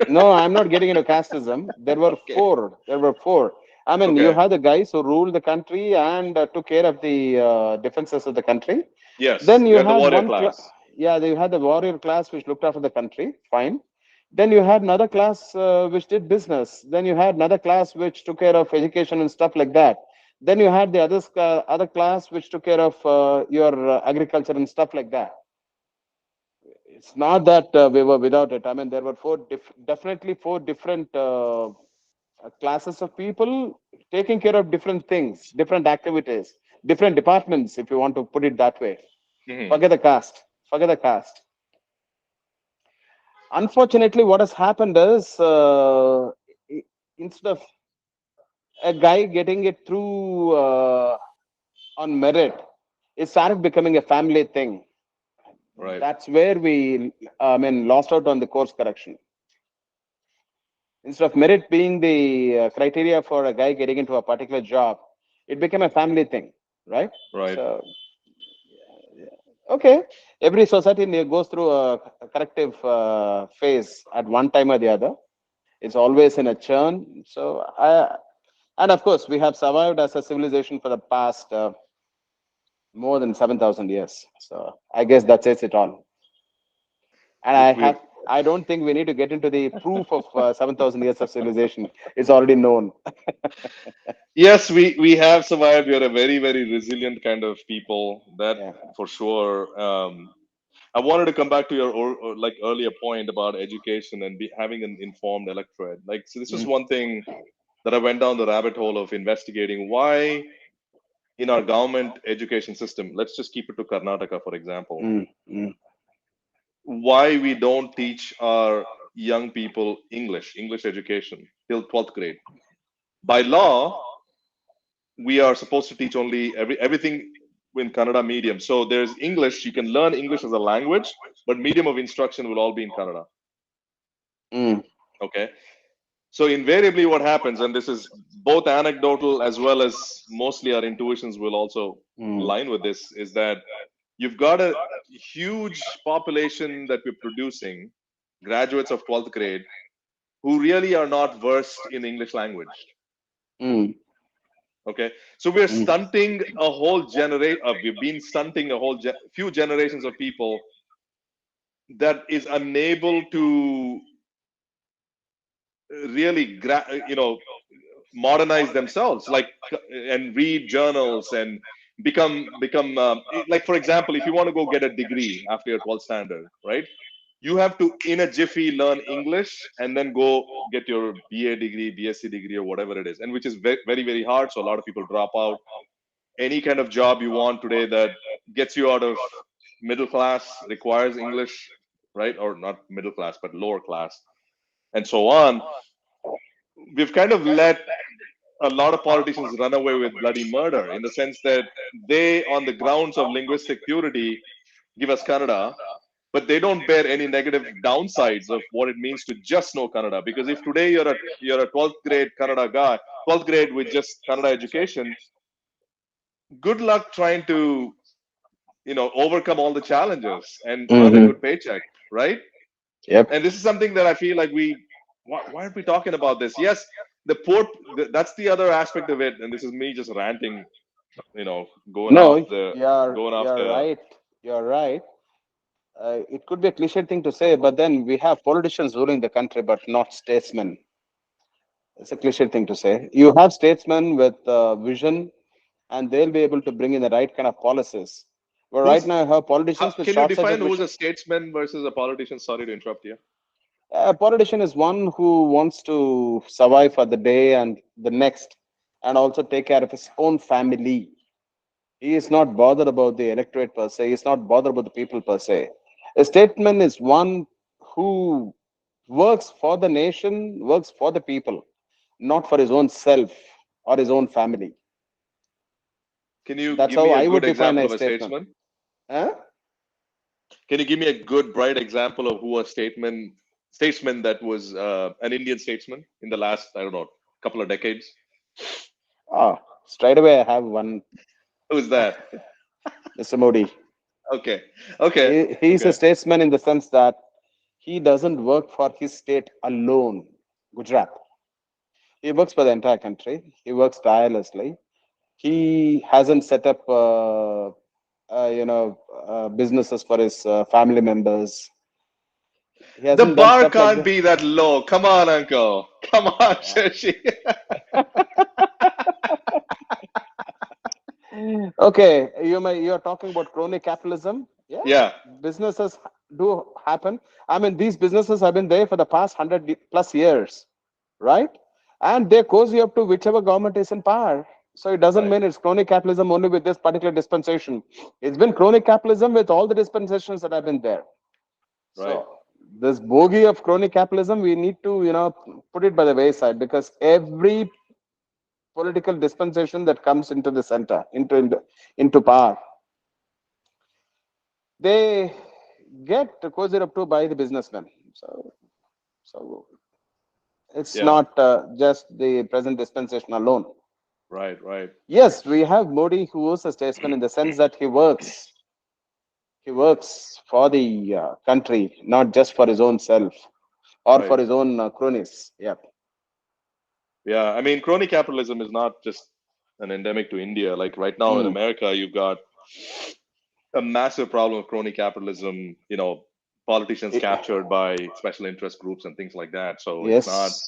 No, I'm not getting into casteism. There were Okay. four. There were four. I mean, you Okay. had the guys who ruled the country and took care of the defenses of the country. Yes, Then you you had the had warrior one class. yeah, you had the warrior class which looked after the country. Fine. Then you had another class which did business. Then you had another class which took care of education and stuff like that. Then you had the other class which took care of your agriculture and stuff like that. It's not that we were without it. I mean, there were definitely four different classes of people taking care of different things, different activities, different departments, if you want to put it that way. Hmm. Forget the caste. Forget the caste. Unfortunately, what has happened is instead of a guy getting it through on merit, it started becoming a family thing. Right. That's where I mean, lost out on the course correction. Instead of merit being the criteria for a guy getting into a particular job, it became a family thing, right? Right. So, okay, every society goes through a corrective phase at one time or the other. It's always in a churn. And of course, we have survived as a civilization for the past more than 7,000 years. So, I guess that says it all. And We've I don't think we need to get into the proof of 7,000 years of civilization. It's already known. yes, we have survived. We are a very very resilient kind of people. That Yeah. for sure. I wanted to come back to your like earlier point about education and having an informed electorate. Like, so this was Mm, one thing that I went down the rabbit hole of investigating why in our government education system. Let's just keep it to Karnataka, for example. mm, mm, Why we don't teach our young people English education till 12th grade. By law, we are supposed to teach only everything in Kannada medium. So there's English, you can learn English as a language, but medium of instruction will all be in Kannada. mm, Okay. So invariably what happens, and this is both anecdotal as well as mostly our intuitions will also mm, align with this, is that you've got a huge population that we're producing, graduates of 12th grade, who really are not versed in English language. mm. Okay, so we're Mm. stunting a whole generation. We've been stunting a whole few generations of people that is unable to really, modernize themselves, like, and read journals and become like, for example, if you want to go get a degree after your 12th standard, right? You have to, in a jiffy, learn English and then go get your BA degree, BSc degree, or whatever it is, and which is very, very hard. So a lot of people drop out. Any kind of job you want today that gets you out of middle class requires English, right? Or not middle class, but lower class, and so on. We've kind of let a lot of politicians run away with bloody murder, in the sense that they, on the grounds of linguistic purity, give us Kannada, but they don't bear any negative downsides of what it means to just know Kannada. Because if today you're a 12th grade Kannada guy, 12th grade with just Kannada education, good luck trying to overcome all the challenges and earn a Hmm. good paycheck, right? Yep. And this is something that I feel like why aren't we talking about this? Yes, the poor, that's the other aspect of it. And this is me just ranting, going off No, the going off you're the right. You're right. It could be a cliche thing to say, but then we have politicians ruling the country, but not statesmen. It's a cliche thing to say. You have statesmen with vision, and they'll be able to bring in the right kind of policies. But right who's now, you have politicians with can you short-sighted define who's vision. a statesman versus a politician? Sorry to interrupt you. A politician is one who wants to survive for the day and the next, and also take care of his own family. He is not bothered about the electorate per se. He is not bothered about the people per se. A statesman is one who works for the nation, works for the people, not for his own self or his own family. Can you That's give how me a I good would define example a of a statesman. statesman? Huh? Can you give me a good, bright example of who a statesman that was an Indian statesman in the last, I don't know, couple of decades? Oh, straight away I have one, Who's that? Mr. Modi. Okay, okay, He's a okay. statesman in the sense that he doesn't work for his state alone, Gujarat. He works for the entire country. He works tirelessly. He hasn't set up, businesses for his family members. He The hasn't done bar stuff like can't that. be that low. Come on, uncle. Come on, Yeah. Shashi. Okay, you're talking about crony capitalism. Yeah, Yeah, businesses do happen. I mean, these businesses have been there for the past 100+ years, right? And they cozy up to whichever government is in power. So it doesn't right, mean it's crony capitalism only with this particular dispensation. It's been crony capitalism with all the dispensations that have been there. right. So this bogey of crony capitalism, we need to, put it by the wayside, because every political dispensation that comes into the center, into power, they get cozied up to by the businessmen. So it's Yeah, not just the present dispensation alone. right, right, Yes, we have Modi, who is a statesman in the sense that he works for the country, not just for his own self or right. for his own cronies. Yeah. Yeah, I mean, crony capitalism is not just an endemic to India. Like right now in Mm. America, you've got a massive problem of crony capitalism. Politicians I- captured by special interest groups and things like that. So it's not, yes,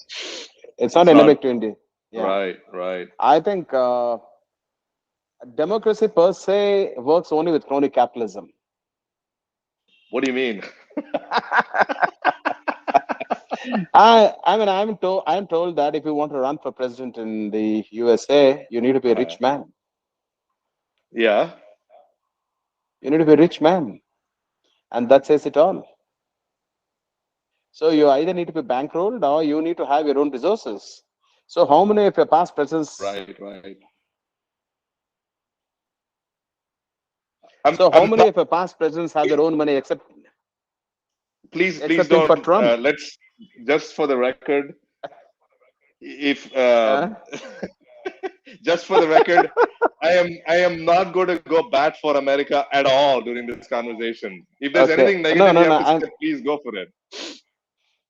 it's not it's not endemic to India. Yeah, right, right. I think democracy per se works only with crony capitalism. What do you mean? I'm told that if you want to run for president in the USA, you need to be a Uh, rich man. yeah, You need to be a rich man, and that says it all. So you either need to be bankrolled or you need to have your own resources. So how many of your past presidents? right, right. So how I'm many not. of your past presidents have their own money Please excepting for don't. Trump? Let's, just for the record, if Uh, just for the record, I am not going to go bat for America at all during this conversation. If there's okay. anything No, negative no, you no. have to say, please go for it.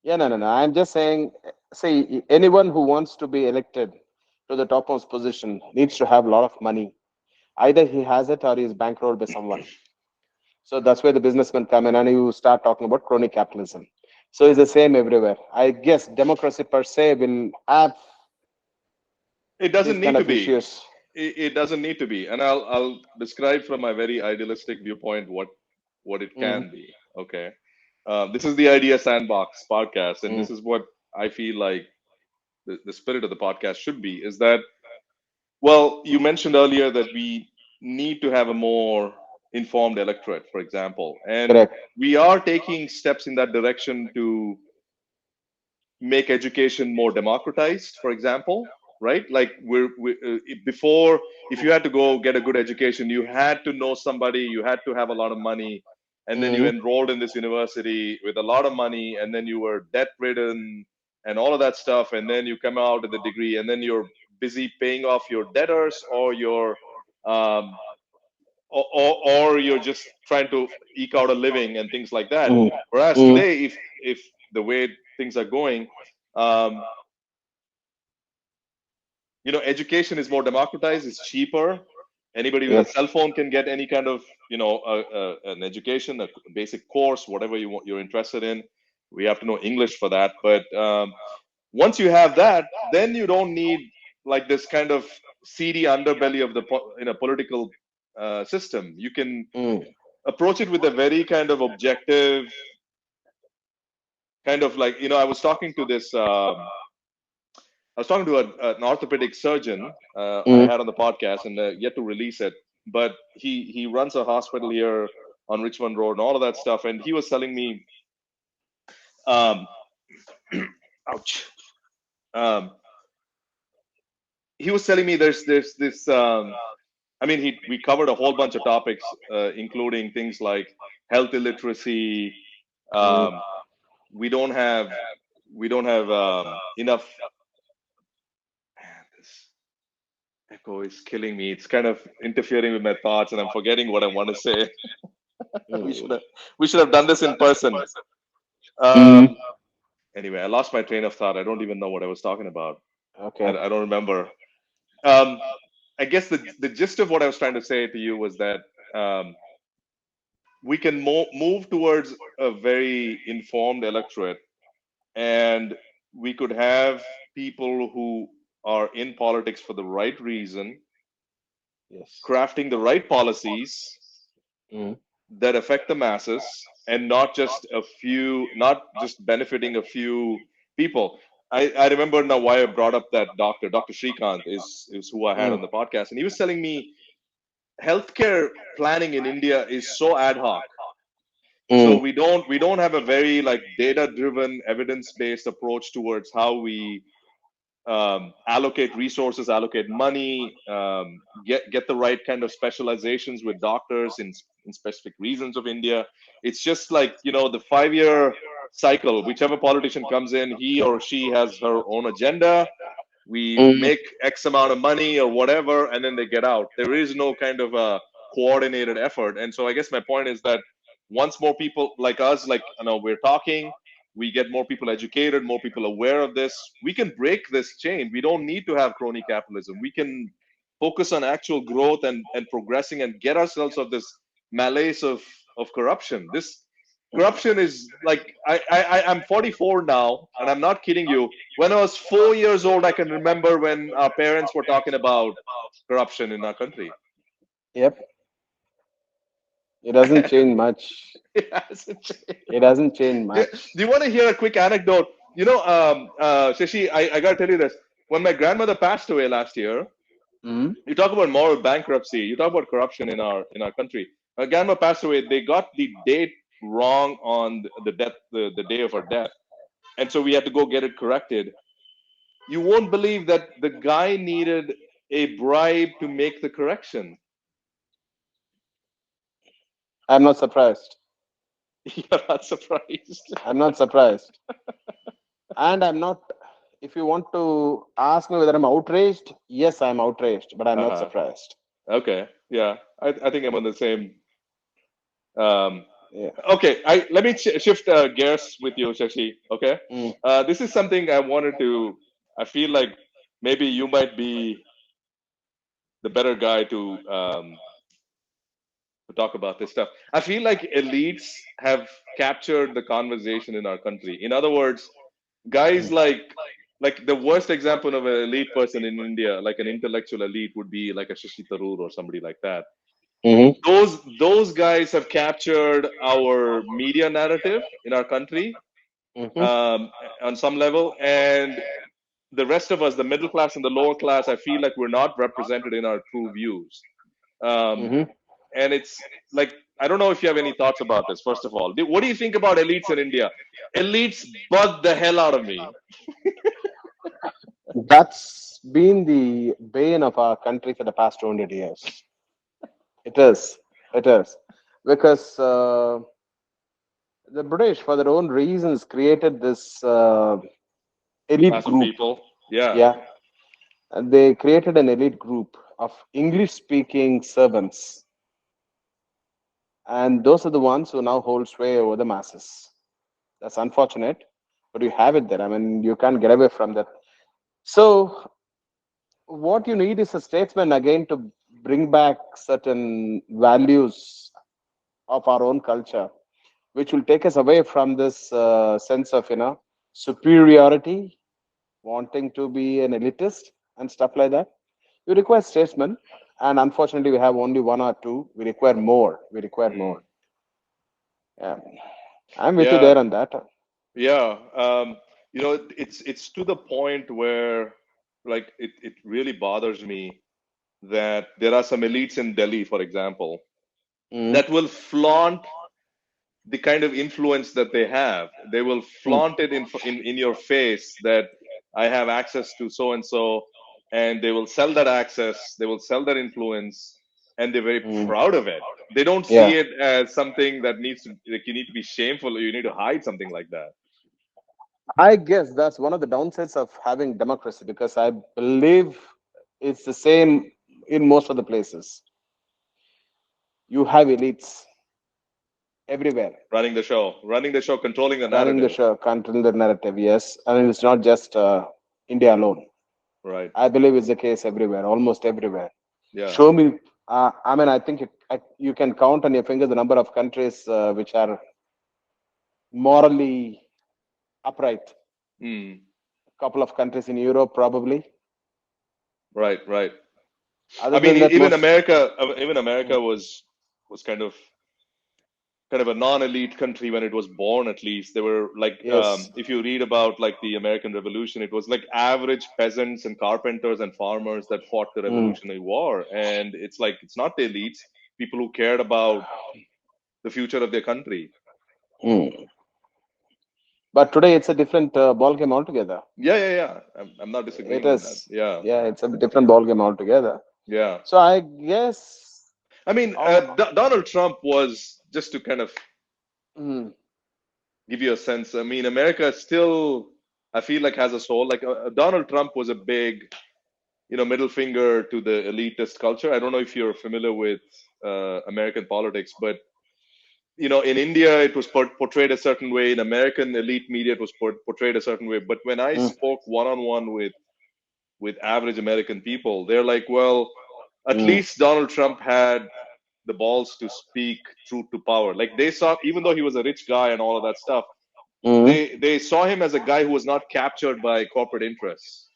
Yeah, no, no, no. I'm just saying. See, anyone who wants to be elected, to the topmost position needs to have a lot of money. Either he has it or he is bankrolled by someone. So that's where the businessmen come in and you start talking about crony capitalism. So it's the same everywhere. I guess democracy per se will have It these doesn't kind need to of be. issues. It doesn't need to be. And I'll describe from my very idealistic viewpoint what it Mm, can be. Okay. This is the Idea Sandbox podcast, and mm, this is what I feel like the spirit of the podcast should be is that, well, you mentioned earlier that we need to have a more informed electorate, for example, and correct. we are taking steps in that direction to make education more democratized, for example, right? Like before, if you had to go get a good education, you had to know somebody, you had to have a lot of money, and then you Mm, enrolled in this university with a lot of money, and then you were debt ridden and all of that stuff, and then you come out with a degree, and then you're busy paying off your debtors, or um, or you're just trying to eke out a living and things like that. mm, Whereas mm, today, if the way things are going, um, education is more democratized, it's cheaper. Anybody with a yes. cell phone can get any kind of an education, a basic course, whatever you're interested in. We have to know English for that, but once you have that, then you don't need like this kind of seedy underbelly of the political system. You can Mm, approach it with a very kind of objective, kind of like, I was talking to this I was talking to an orthopedic surgeon I mm, had on the podcast, and yet to release it. But he runs a hospital here on Richmond Road and all of that stuff. And he was telling me, um, ouch. Um, he was telling me there's this. I mean, we covered a whole bunch of topics, including things like health illiteracy. mm. Um, we don't have enough. Man, this echo is killing me. It's kind of interfering with my thoughts, and I'm forgetting what I want to say. we should Mm, have we should have done this in person. mm, Um, anyway, I lost my train of thought. I don't even know what I was talking about. okay. I don't remember. Um, I guess the gist of what I was trying to say to you was that um, we can move towards a very informed electorate, and we could have people who are in politics for the right reason, Yes. crafting the right policies Mm, that affect the masses, and not just benefiting a few people. I remember now why I brought up that Dr. Shrikant is who I had mm, on the podcast, and he was telling me healthcare planning in India is so ad hoc. So mm, we don't have a very like data driven, evidence based approach towards how we allocate resources, allocate money, get the right kind of specializations with doctors in specific regions of India. It's just like the 5 year cycle. Whichever politician comes in, he or she has her own agenda. We mm. make X amount of money or whatever, and then they get out. There is no kind of a coordinated effort. And so I guess my point is that once more people like us, like we're talking, we get more people educated, more people aware of this, we can break this chain. We don't need to have crony capitalism. We can focus on actual growth and progressing and get ourselves of this malaise of corruption. This corruption is like I'm 44 now, and I'm not kidding you. When I was 4 years old, I can remember when our parents were talking about corruption in our country. Yep. It doesn't change much. It hasn't It changed. doesn't change Do much. you want to hear a quick anecdote? Shashi, I got to tell you this. When my grandmother passed away last year, Mm, you talk about moral bankruptcy. You talk about corruption in our country. My grandma passed away. They got the date wrong on the day of her death, and so we had to go get it corrected. You won't believe that the guy needed a bribe to make the correction. I'm not surprised. You're not surprised. I'm not surprised. And I'm not, if you want to ask me whether I'm outraged, yes, I'm outraged, but I'm not Uh-huh. surprised. Okay. Yeah. I think I'm on the same. Um, Yeah. okay. Let me shift gears with you, Shashi. Okay. Mm, This is something I wanted to. I feel like maybe you might be the better guy to talk about this stuff. I feel like elites have captured the conversation in our country. In other words, guys like the worst example of an elite person in India, like an intellectual elite, would be like a Shashi Tharoor or somebody like that. Mm-hmm. Those guys have captured our media narrative in our country, Mm-hmm. um, on some level, and the rest of us, the middle class and the lower class, I feel like we're not represented in our true views. Um, Mm-hmm. and it's like, I don't know if you have any thoughts about this. First of all, what do you think about elites in India? Elites bug the hell out of me. That's been the bane of our country for the past 200 years. It is. It is. Because the British, for their own reasons, created this elite Class of group. people. Yeah. Yeah. And they created an elite group of English speaking servants. And those are the ones who now hold sway over the masses. That's unfortunate, but you have it there. I mean, you can't get away from that. So, what you need is a statesman again to bring back certain values of our own culture, which will take us away from this sense of, superiority, wanting to be an elitist and stuff like that. You require statesmen, and unfortunately, we have only one or two. We require more. We require Mm. more. Yeah, I'm with you Yeah. there on that. Yeah. It's to the point where like it really bothers me that there are some elites in Delhi, for example, Mm, that will flaunt the kind of influence that they have. They will mm, flaunt it in your face that I have access to so and so, and they will sell that access, they will sell that influence, and they're very mm. proud of it. They don't Yeah, see it as something that needs to, like, you need to be shameful or you need to hide something like that. I guess that's one of the downsides of having democracy because I believe it's the same in most of the places. You have elites everywhere Running the show, controlling the running the narrative. show, controlling the narrative. Yes, and it's not just India alone. Right. I believe it's the case everywhere, almost everywhere. Yeah. Show me. I mean, I think you can count on your fingers the number of countries which are morally upright. Mm. A couple of countries in Europe, probably. Right. Right. Other I mean, than that, most. Even Mm, America was kind of a non-elite country when it was born. At least they were like, yes. if you read about like the American Revolution, it was like average peasants and carpenters and farmers that fought the Mm, Revolutionary War. And it's like, it's not the elites, people who cared about the future of their country. mm. But today, it's a different ball game altogether. Yeah, yeah, yeah, I'm not It disagreeing on that. is. Yeah. Yeah, it's a different ball game altogether. Yeah. So I guess. I mean, Oh, Donald Trump was, just to kind of mm, give you a sense, I mean, America still, I feel like, has a soul. Like, Donald Trump was a big, middle finger to the elitist culture. I don't know if you're familiar with American politics, but in India it was portrayed a certain way. In American elite media, it was portrayed a certain way. But when I mm, spoke one on one with average American people, they're like, well, at mm, least Donald Trump had the balls to speak truth to power. Like, they saw, even though he was a rich guy and all of that stuff, mm, they saw him as a guy who was not captured by corporate interests,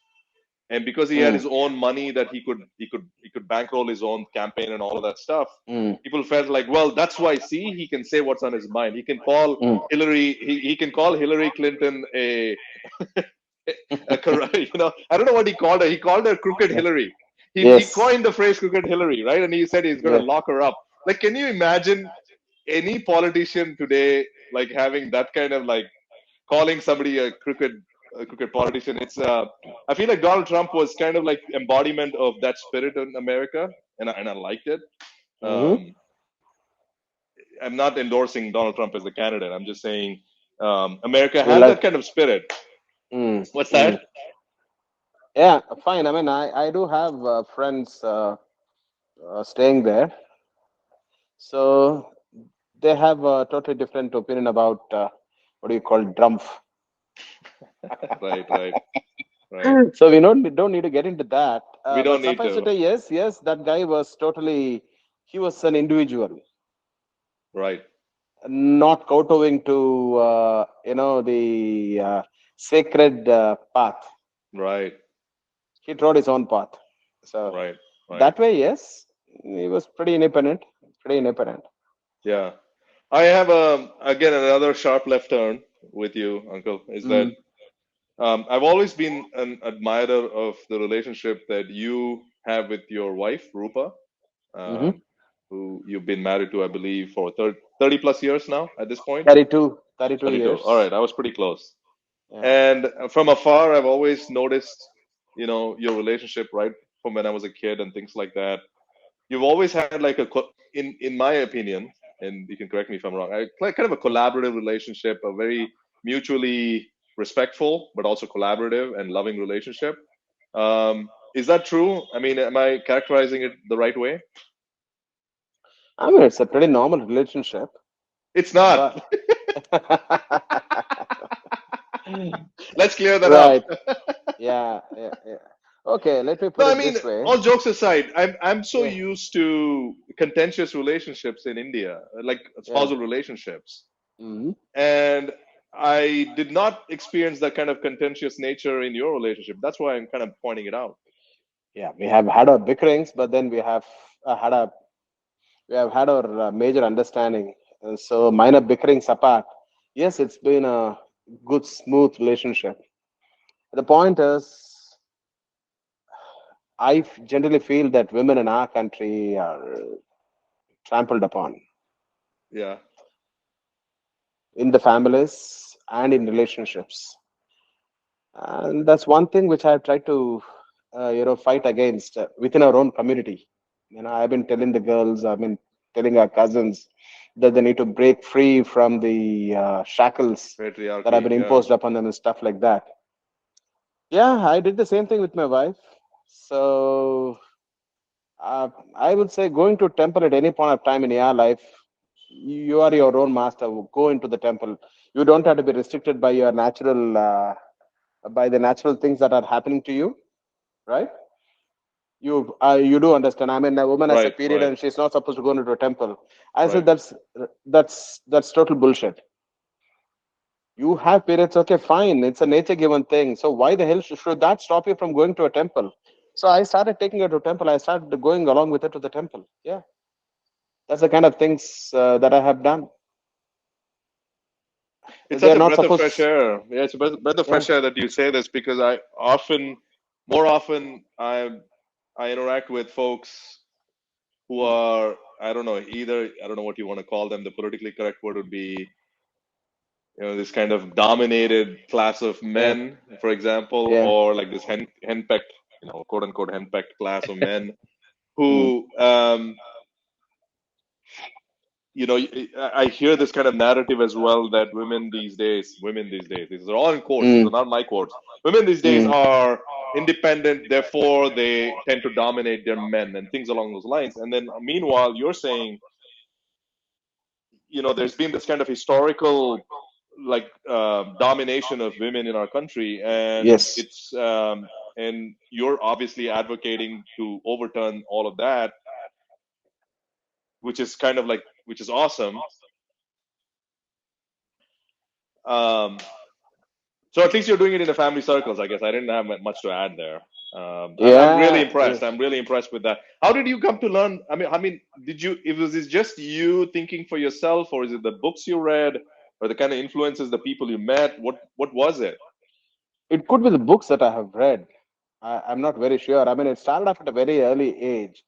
and because he had mm, his own money that he could bankroll his own campaign and all of that stuff, mm, people felt like, well, that's why, see, he can say what's on his mind. He can call mm. Hillary Clinton I don't know what he called her. He called her crooked Yeah. Hillary. He Yes. coined the phrase crooked Hillary, right? And he said he's going Yeah. to lock her up. Like, can you imagine any politician today like having that kind of, like, calling somebody a crooked politician? I feel like Donald Trump was kind of like embodiment of that spirit in America, and I liked it. Mm-hmm. Um, I'm not endorsing Donald Trump as a candidate. I'm just saying America You has that like. kind of spirit. Mm, What's mm. that? Yeah, fine. I mean, I do have friends staying there, so they have a totally different opinion about what do you call Trump. Right, right. right. So we don't need to get into that. We don't But need suffice to to. say, yes, that guy was totally, he was an individual, Right, not kowtowing to, the sacred path. right, He trod his own path. So right, right. that way, yes, he was pretty independent, pretty independent. Yeah. I have again another sharp left turn with you, Uncle, is that Mm-hmm. I've always been an admirer of the relationship that you have with your wife, Roopa, Mm-hmm. um, who you've been married to, I believe, for 30 plus years now at this point. 32 32. All right, years. I was pretty close. Yeah. And from afar, I've always noticed, your relationship right from when I was a kid and things like that. You've always had like in my opinion, and you can correct me if I'm wrong, like kind of a collaborative relationship, a very mutually respectful but also collaborative and loving relationship. Is that true? I mean, am I characterizing it the right way? I mean, it's a pretty normal relationship, It's not. but Let's clear that up. right. Yeah. Okay, let me No, put I it mean, this way. all jokes aside, I'm so Yeah, used to contentious relationships in India, like yeah. spousal relationships, Hmm. and I did not experience that kind of contentious nature in your relationship. That's why I'm kind of pointing it out. Yeah, we have had our bickerings, but then we have had our major understanding. And so minor bickerings apart, yes, it's been a good, smooth relationship. The point is, generally feel that women in our country are trampled upon Yeah, in the families and in relationships. And that's one thing which I've tried to, fight against within our own community. I've been telling the girls, I've been telling our cousins that they need to break free from the shackles that have been patriarchy. Yeah, imposed upon them and stuff like that. Yeah, I did the same thing with my wife. So I would say going to temple at any point of time in your life, you are your own master. Go into the temple. You don't have to be restricted by your by the natural things that are happening to you, right? You do understand. I mean, a woman has a right, period right, and she's not supposed to go into a temple. I said right. that's total bullshit. You have periods, okay, fine. It's a nature given thing. So why the hell should that stop you from going to a temple? So I started taking her to temple. I started going along with her to the temple. Yeah, that's the kind of things that I have done. It's They such are a not breath of fresh supposed. air. Yeah, it's a breath of Yeah. fresh air that you say this because more often, I interact with folks who Mm. are, I don't know, either, I don't know what you want to call them. The politically correct word would be, this kind of dominated class of Yeah. men, for example, Yeah. or like this henpecked, quote unquote henpecked class of men Mm. who, I hear this kind of narrative as well that women these days, these are all in quotes, these are Mm. not my quotes. Women these days Mm. are independent, therefore they tend to dominate their men and things along those lines. And then meanwhile, you're saying, there's been this kind of historical like domination of women in our country, and Yes. and you're obviously advocating to overturn all of that, which is kind of like which is awesome. Um, so at least you're doing it in the family circles, I guess. I didn't have much to add there. I'm really Yeah. impressed. I'm really impressed with that. How did you come to learn? I mean, did you? It was it just you thinking for yourself, or is it the books you read, or the kind of influences, the people you met? What was it? It could be the books that I have read. I'm not very sure. I mean, it started off at a very early age.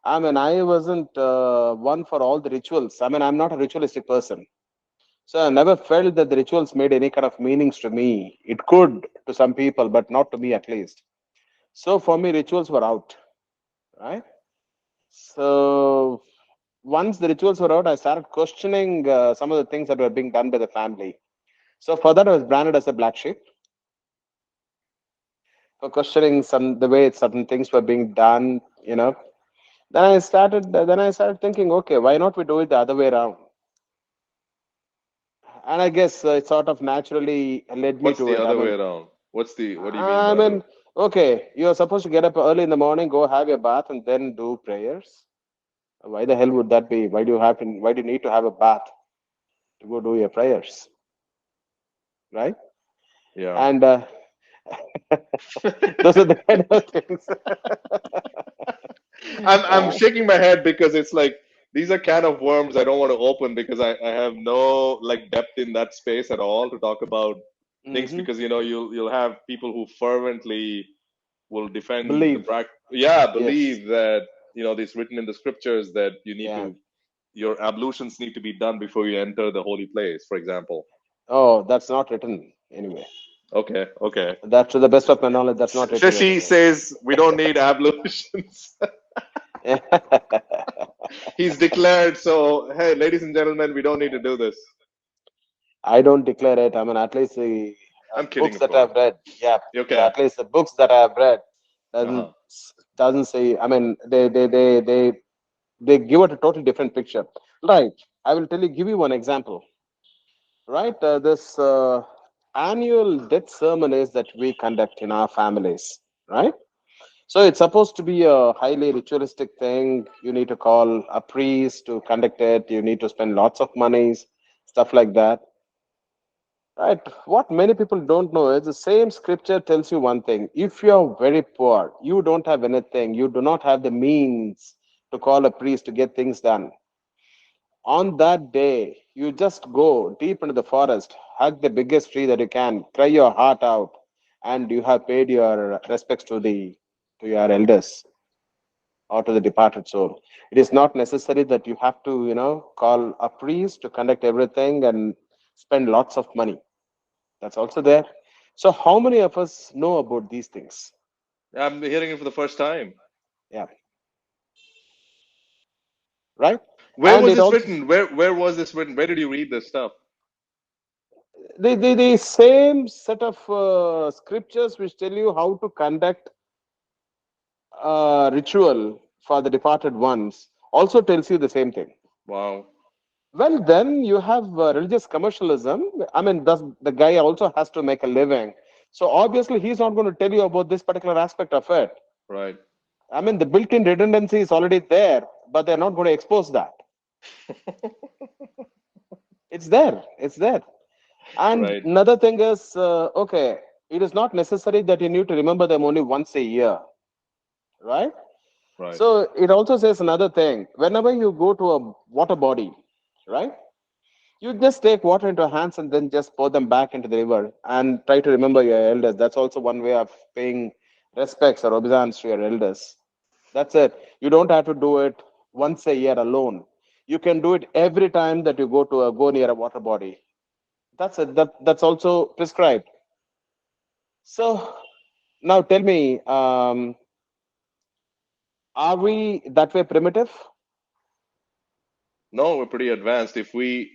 I mean, I wasn't one for all the rituals. I mean, I'm not a ritualistic person. So I never felt that the rituals made any kind of meanings to me. It could to some people, but not to me at least. So for me, rituals were out, right? So once the rituals were out, I started questioning some of the things that were being done by the family. So for that, I was branded as a black sheep for questioning the way certain things were being done. Then I started thinking, okay, why not we do it the other way around? And I guess it sort of naturally led me What's to the it. I other way mean, around? What do you mean I by that? mean, okay, you're supposed to get up early in the morning, go have your bath, and then do prayers. Why the hell would that be? Why do you have to? Why do you need to have a bath to go do your prayers, right? Yeah. And those are the kind of things. I'm shaking my head because it's like these are kind of worms I don't want to open because I have no like depth in that space at all to talk about things Hmm. because you'll have people who fervently will defend the Believe, practice. Yeah, yes, believe that it's written in the scriptures that yeah. your ablutions need to be done before you enter the holy place, for example. Oh, that's not written anyway. Okay, okay. That, to the best of my knowledge, that's not written Shashi anyway. says we don't need ablutions. He's declared. So, hey, ladies and gentlemen, we don't need to do this. I don't declare it. I mean, at least the I'm kidding, books of that course. I've read, yeah, Okay. at least the books that I've read Uh-huh. doesn't doesn't say. I mean, they give it a totally different picture. Right. I will give you one example. Right. This annual death ceremonies that we conduct in our families. Right. So it's supposed to be a highly ritualistic thing. You need to call a priest to conduct it. You need to spend lots of monies, stuff like that. Right. What many people don't know is the same scripture tells you one thing. If you're very poor, you don't have anything, you do not have the means to call a priest to get things done. On that day, you just go deep into the forest, hug the biggest tree that you can, cry your heart out, and you have paid your respects to your elders or to the departed soul. It is not necessary that you have to, call a priest to conduct everything and spend lots of money. That's also there. So, how many of us know about these things? I'm hearing it for the first time. Yeah, right. Where And was it this also written? Where was this written? Where did you read this stuff? the same set of scriptures which tell you how to conduct ritual for the departed ones also tells you the same thing. Wow. Well, then you have religious commercialism. I mean, the guy also has to make a living. So obviously, he's not going to tell you about this particular aspect of it. Right. I mean, the built-in redundancy is already there, but they're not going to expose that. It's there. It's there. And Right. another thing is, okay, it is not necessary that you need to remember them only once a year, right? Right. So it also says another thing. Whenever you go to a water body, right? You just take water into your hands and then just pour them back into the river and try to remember your elders. That's also one way of paying respects or obeisance to your elders. That's it. You don't have to do it once a year alone. You can do it every time that you go near a water body. That's it. That's also prescribed. So now tell me, are we that way primitive? No, we're pretty advanced. If we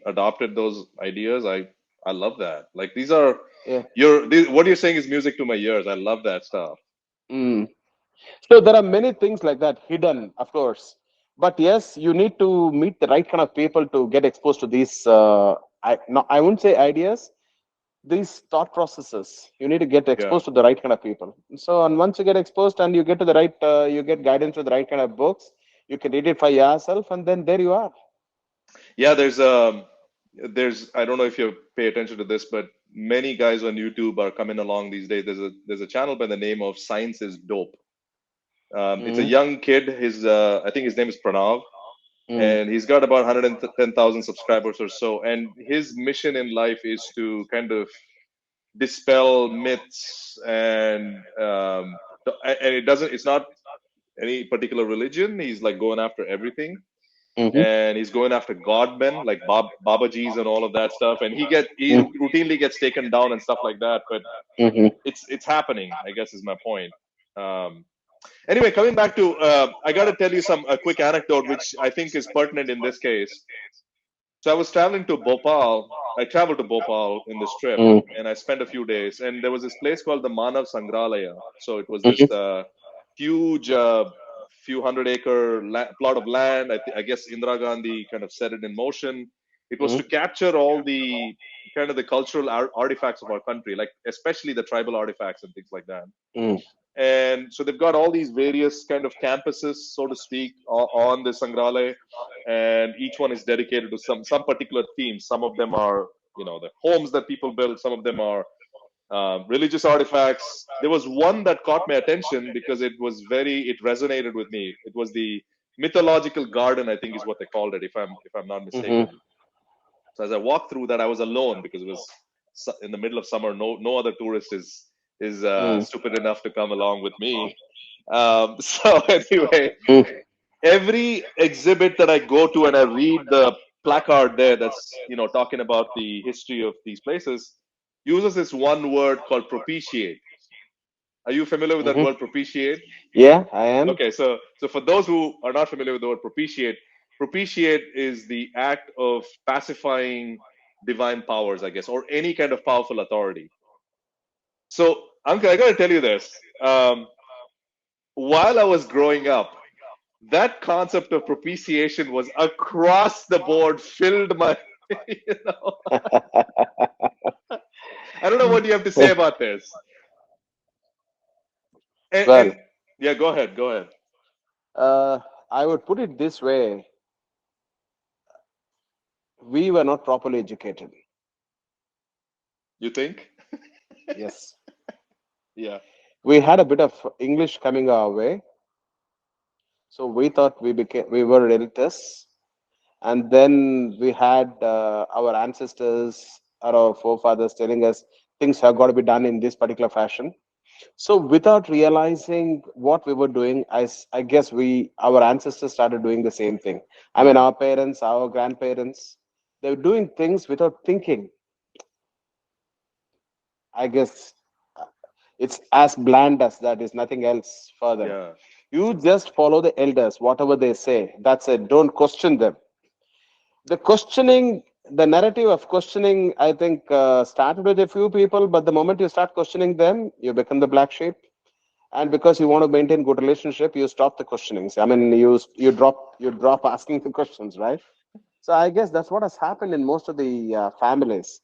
adopted those ideas, I love that. Like these are Yeah. what you're saying is music to my ears. I love that stuff. Mm. So there are many things like that hidden, of course. But yes, you need to meet the right kind of people to get exposed to these. I wouldn't say ideas, these thought processes. You need to get Yeah. exposed to the right kind of people. So, and once you get exposed and you get to the right, you get guidance to the right kind of books. You can read it for yourself, and then there you are. Yeah, there's I don't know if you pay attention to this, but many guys on YouTube are coming along these days. There's a channel by the name of Science is Dope. It's a Mm, young kid. His I think his name is Pranav, mm, and he's got about 110,000 subscribers or so. And his mission in life is to kind of dispel myths and it's not any particular religion. He's like going after everything, mm-hmm, and he's going after godmen like Babaji's and all of that stuff. And he mm, routinely gets taken down and stuff like that. But mm-hmm, it's happening, I guess, is my point. Um, Anyway, coming back to, I got to tell you a quick anecdote, which I think is pertinent in this case. So I was traveling to Bhopal. I traveled to Bhopal in this trip, mm, and I spent a few days. And there was this place called the Manav Sangralaya. So it was this mm-hmm, huge, few hundred acre plot of land. I guess Indira Gandhi kind of set it in motion. It was to capture all the kind of the cultural artifacts of our country, like especially the tribal artifacts and things like that. Mm. And so they've got all these various kind of campuses, so to speak, on the Sangrale, and each one is dedicated to some particular theme. Some of them are, the homes that people build. Some of them are religious artifacts. There was one that caught my attention because it resonated with me. It was the mythological garden, I think is what they called it, if I'm not Mm-hmm. mistaken. So as I walked through that, I was alone because it was in the middle of summer. No other tourist is Mm. stupid enough to come along with me. So anyway, Mm. every exhibit that I go to and I read the placard there that's talking about the history of these places uses this one word called propitiate. Are you familiar with that Mm-hmm. word propitiate? Yeah, I am. Okay, so for those who are not familiar with the word propitiate, propitiate is the act of pacifying divine powers, I guess, or any kind of powerful authority. So, Uncle, I got to tell you this. While I was growing up, that concept of propitiation was across the board, filled my. You know, I don't know what you have to say about this. And Well, yeah, go ahead, go ahead. uh, I would put it this way: we were not properly educated. You think? Yes, Yeah. we had a bit of English coming our way, so we thought we were elitists, and then we had our ancestors or our forefathers telling us things have got to be done in this particular fashion. So without realizing what we were doing, I guess our ancestors started doing the same thing. I mean, Hmm. our parents, our grandparents, they were doing things without thinking. I guess it's as bland as that, is nothing else further. Yeah. You just follow the elders, whatever they say. That's it. Don't question them. The questioning, the narrative of questioning, I think, started with a few people, but the moment you start questioning them, you become the black sheep. And because you want to maintain good relationship, you stop the questionings. I mean, you drop asking the questions, right? So I guess that's what has happened in most of the families.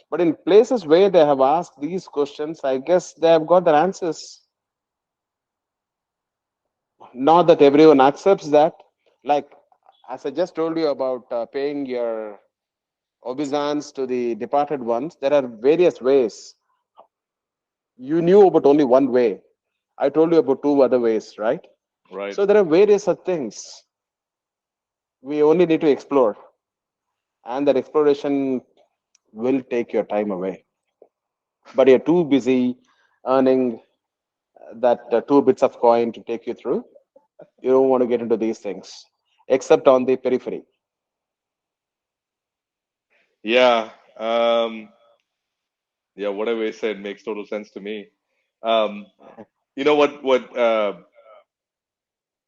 But in places where they have asked these questions, I guess they have got their answers. Not that everyone accepts that. Like, as I just told you about paying your obeisance to the departed ones, there are various ways. You knew about only one way. I told you about two other ways, right? Right. So there are various things we only need to explore, and that exploration will take your time away. But you're too busy earning that two bits of coin to take you through. You don't want to get into these things, except on the periphery. Yeah. Yeah. Whatever you said makes total sense to me. Um, you know what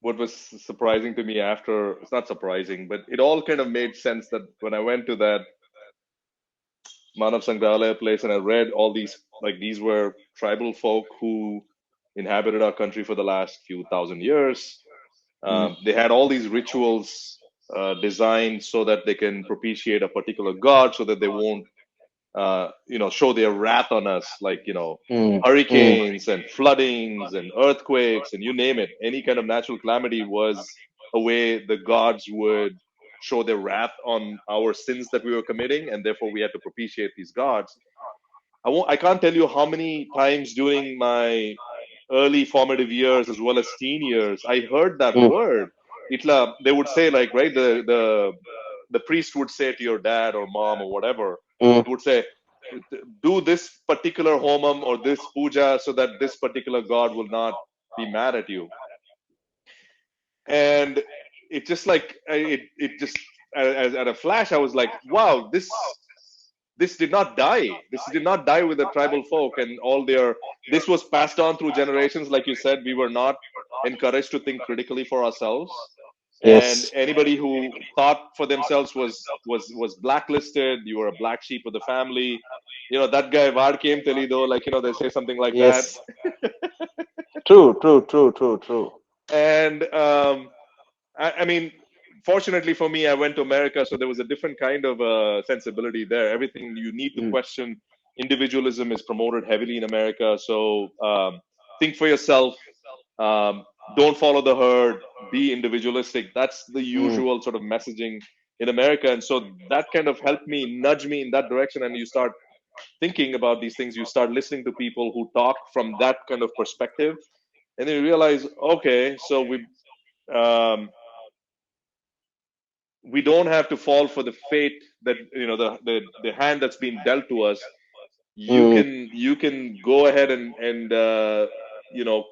was surprising to me after, it's not surprising, but it all kind of made sense that when I went to that Manav Sangrahalaya place and I read all these, like these were tribal folk who inhabited our country for the last few thousand years. Mm. They had all these rituals designed so that they can propitiate a particular god, so that they won't, show their wrath on us, like Mm. Mm. hurricanes and floodings and earthquakes and you name it. Any kind of natural calamity was a way the gods would show their wrath on our sins that we were committing, and therefore we had to propitiate these gods. I can't tell you how many times during my early formative years as well as teen years I heard that Mm. word. Itla, they would say, like, right, the priest would say to your dad or mom or whatever, Mm. he would say, do this particular homam or this puja so that this particular god will not be mad at you. And it just like it just as at a flash I was like, wow, this did not die. This did not die with the tribal folk and all their. This was passed on through generations. Like you said, we were not encouraged to think critically for ourselves, and Yes. anybody who thought for themselves was blacklisted. You were a black sheep of the family. That guy Var came Telido, like they say something like that. Yes. True. True. True. True. True. And I mean, fortunately for me, I went to America, so there was a different kind of sensibility there. Everything you need to Mm, question. Individualism is promoted heavily in America, so think for yourself. Um, don't follow the herd. Be individualistic. That's the mm, usual sort of messaging in America, and so that kind of helped me nudge me in that direction. And you start thinking about these things. You start listening to people who talk from that kind of perspective, and then you realize, okay, so um, we don't have to fall for the fate that the hand that's been dealt to us. mm. You can go ahead and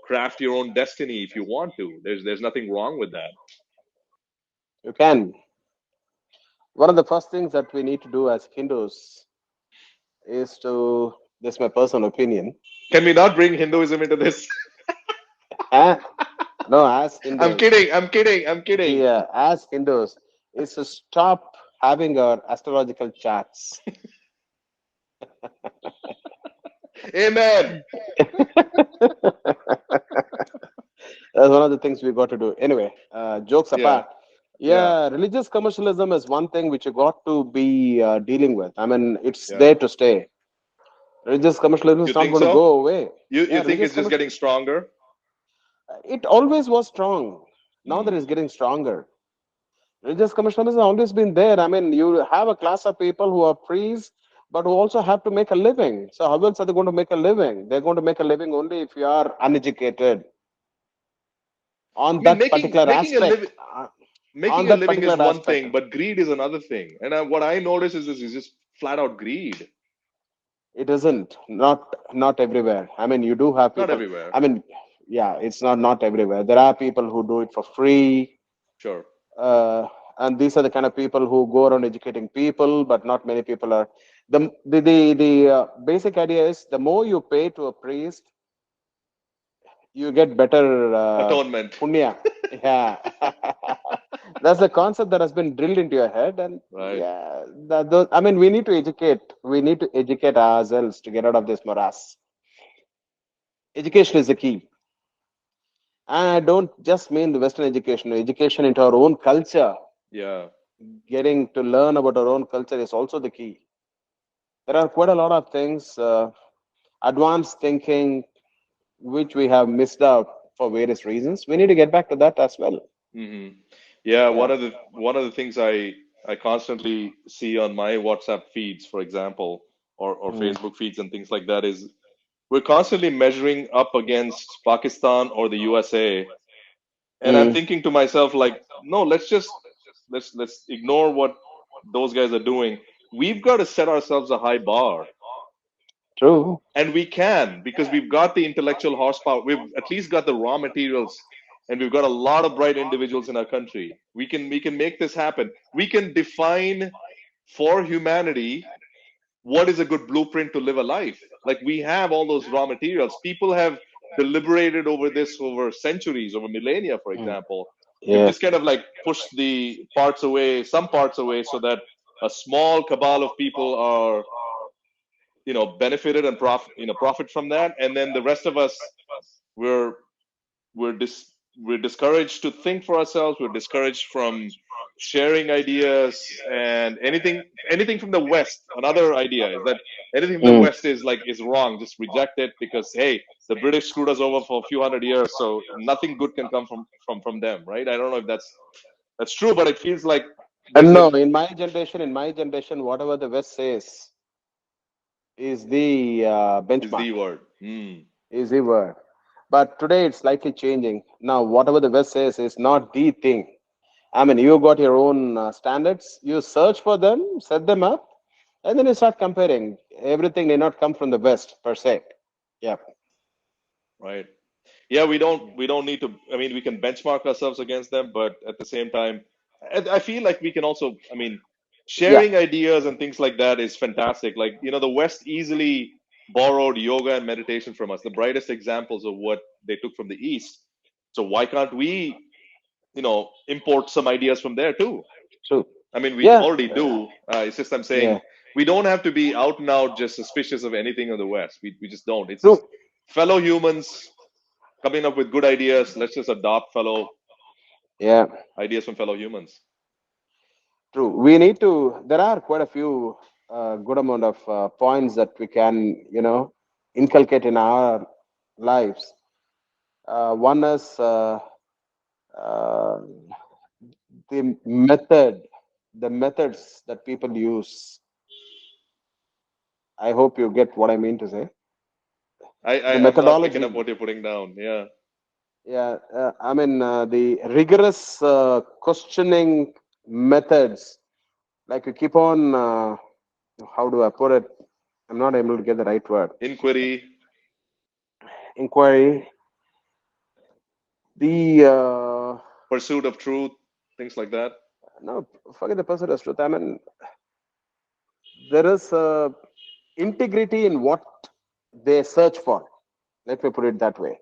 craft your own destiny if you want to. There's nothing wrong with that. You can. One of the first things that we need to do as Hindus is to, this is my personal opinion. Can we not bring Hinduism into this? Ah, no, as I'm Hindus, kidding. I'm kidding. I'm kidding. as Hindus, is to stop having our astrological charts. Amen. That's one of the things we got to do. Anyway, jokes Yeah. apart, Yeah. yeah, religious commercialism is one thing which you got to be dealing with. I mean, it's Yeah. there to stay. Religious commercialism You is not think going to so? go away. You Yeah, think religious it's just commercial. getting stronger? It always was strong. Now that Hmm. it's getting stronger. Religious commercialism has always been there. I mean, you have a class of people who are priests, but who also have to make a living. So how else are they going to make a living? They're going to make a living only if you are uneducated I on mean, that particular aspect. On making a that living is particular one aspect. thing, but greed is another thing. And what I notice is this is just flat out greed. It isn't. Not everywhere. I mean, you do have Not people. everywhere. I mean, yeah, it's not everywhere. There are people who do it for free, Sure. uh, and these are the kind of people who go around educating people. But not many people are. The basic idea is the more you pay to a priest, you get better Atonement. punya. Yeah. That's the concept that has been drilled into your head, and Right. yeah, I mean, we need to educate. We need to educate ourselves to get out of this morass. Education is the key. And I don't just mean the Western education, education into our own culture. Yeah. Getting to learn about our own culture is also the key. There are quite a lot of things, advanced thinking, which we have missed out for various reasons. We need to get back to that as well. Hmm. Yeah. Yeah. One of the things I constantly see on my WhatsApp feeds, for example, or Mm, Facebook feeds and things like that is we're constantly measuring up against Pakistan or the USA. And I'm mm, thinking to myself, like, no, let's ignore what those guys are doing. We've got to set ourselves a high bar. true. And we can because we've got the intellectual horsepower. We've at least got the raw materials, and we've got a lot of bright individuals in our country. We can make this happen. We can define for humanity what is a good blueprint to live a life. Like we have all those raw materials. People have deliberated over this over centuries, over millennia, for Mm, example. We've yeah. just kind of like pushed the parts away, some parts away, so that a small cabal of people are, benefited and profit from that, and then the rest of us, we're we're dis- we're discouraged to think for ourselves. We're discouraged from sharing ideas, and anything from the West. Another idea is that anything from the Mm. West is wrong. Just reject it because hey, the British screwed us over for a few hundred years, so nothing good can come from them, right? I don't know if that's true, but it feels like there's And a no, in my generation, whatever the West says is the is benchmark, the word. Mm, is the word. But today it's slightly changing. Now, whatever the West says is not the thing. I mean, you got your own standards. You search for them, set them up, and then you start comparing. Everything may not come from the West per se. Yeah. right. Yeah, we don't need to. I mean, we can benchmark ourselves against them, but at the same time, I feel like we can also. I mean, Yeah. sharing ideas and things like that is fantastic. Like the West easily borrowed yoga and meditation from us, the brightest examples of what they took from the East. So why can't we, import some ideas from there too? True. I mean, we Yeah. already do. It's just I'm Yeah. saying we don't have to be out and out just suspicious of anything in the West. We just don't. It's just True. fellow humans coming up with good ideas. Let's just adopt fellow Yeah. ideas from fellow humans. True. We need to. There are quite a few good amount of points that we can, inculcate in our lives. One is uh, the the methods that people use. I hope you get what I mean to say. The I'm not picking methodology. up what you're putting down. Yeah. Yeah, I mean the rigorous questioning methods. Like you keep on. How do I put it? I'm not able to get the right word. Inquiry, Inquiry. The pursuit of truth, things like that. no, forget the pursuit of truth. I mean, there is integrity in what they search for. Let me put it that way.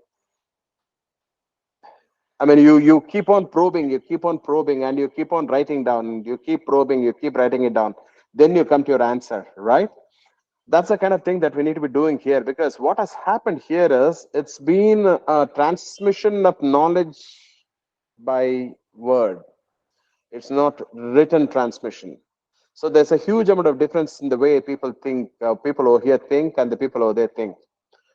I mean, you keep on probing, and you keep on writing down. You keep probing, you keep writing it down. Then you come to your answer, right? That's the kind of thing that we need to be doing here, because what has happened here is it's been a transmission of knowledge by word. It's not written transmission. So there's a huge amount of difference in the way people think, people over here think, and the people over there think.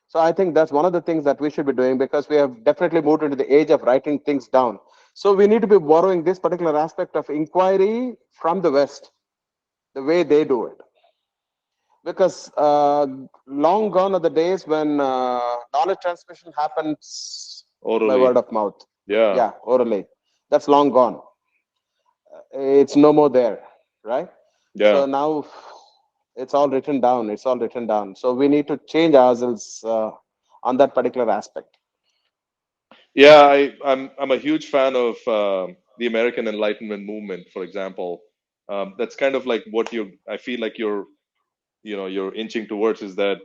So I think that's one of the things that we should be doing, because we have definitely moved into the age of writing things down. So we need to be borrowing this particular aspect of inquiry from the West, the way they do it. Because long gone are the days when knowledge transmission happens by Orally. word of mouth. Yeah. Yeah, orally. That's long gone. It's no more there, right? Yeah. So now it's all written down. It's all written down. So we need to change ourselves on that particular aspect. Yeah. I'm a huge fan of the American Enlightenment movement, for example. That's kind of like what I feel like you're inching towards, is that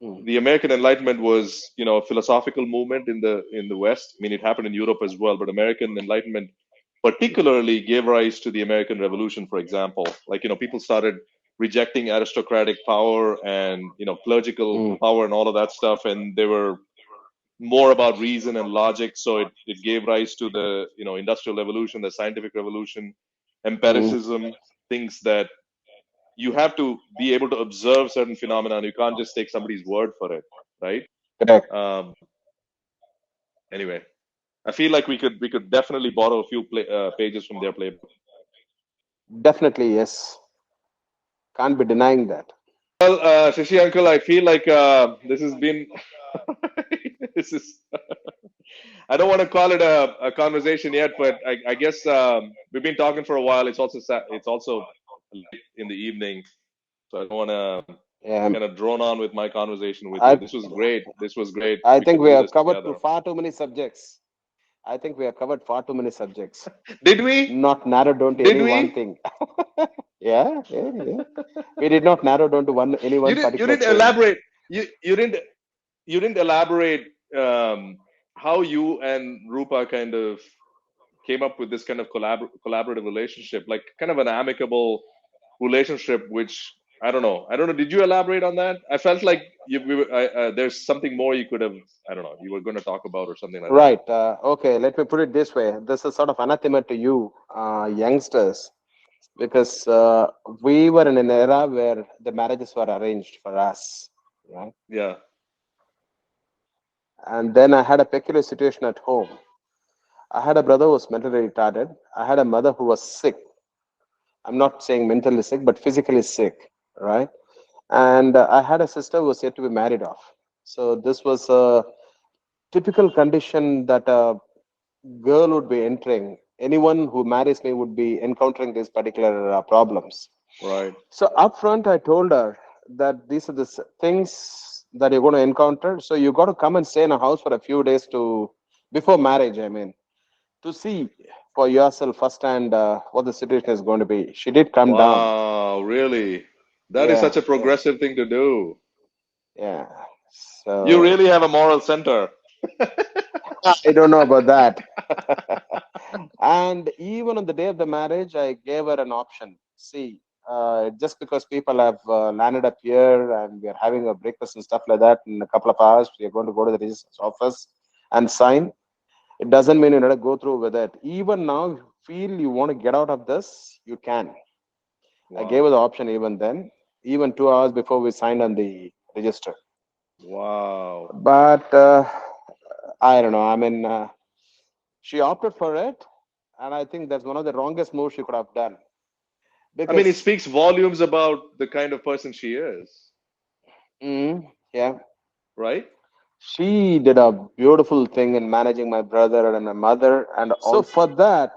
Mm, the American Enlightenment was, a philosophical movement in the West. I mean, it happened in Europe as well, but American Enlightenment particularly gave rise to the American Revolution, for example. Like, people started rejecting aristocratic power and, clerical mm, power and all of that stuff, and they were more about reason and logic. So it gave rise to the, industrial revolution, the scientific revolution, mm. empiricism, things that you have to be able to observe certain phenomena. You can't just take somebody's word for it, right? Correct. Um, anyway, I feel like we could definitely borrow a few pages from their playbook. Definitely, yes. Can't be denying that. Well, Shashi uncle, I feel like this has been this is I don't want to call it a conversation yet, but I guess we've been talking for a while. It's also late in the evening, so I don't want to Yeah, kind of drone on with my conversation with you. I This was great. This was great. I We think could we do have this covered together. far too many subjects. I think we have covered far too many subjects, Did we? not narrowed down to Did any one we? thing. Yeah, yeah, yeah. We did not narrow down to any You one didn't. You particular didn't thing. elaborate. You didn't elaborate how you and Rupa kind of came up with this kind of collaborative relationship, like kind of an amicable relationship, which I don't know. Did you elaborate on that? I felt like there's something more you could have. I don't know. You were going to talk about or something like that. Right. Okay. Let me put it this way. This is sort of anathema to you, youngsters, because we were in an era where the marriages were arranged for us, right? Yeah. And then I had a peculiar situation at home. I had a brother who was mentally retarded. I had a mother who was sick. I'm not saying mentally sick, but physically sick, right? And I had a sister who was yet to be married off. So this was a typical condition that a girl would be entering. Anyone who marries me would be encountering these particular problems. Right. So upfront, I told her that these are the things that you're going to encounter. So you got to come and stay in a house for a few days to before marriage. I mean, to see for yourself firsthand what the situation is going to be. She did come down. Wow. Really? That is Yeah, such a yeah, progressive thing to do. yeah. You So really have a moral center. I don't know about that. And even on the day of the marriage, I gave her an option. See, just because people have landed up here and we're having a breakfast and stuff like that in a couple of hours, we're going to go to the registrar's office and sign. It doesn't mean you're going to go through with it. Even now, feel you want to get out of this, you can. I gave her Wow. the option even then, even 2 hours before we signed on the register. Wow. But I don't know. I mean, she opted for it, and I think that's one of the wrongest moves she could have done I mean, it because, speaks volumes about the kind of person she is, yeah, right? she did a beautiful thing in managing my brother and my mother, and So, also for that,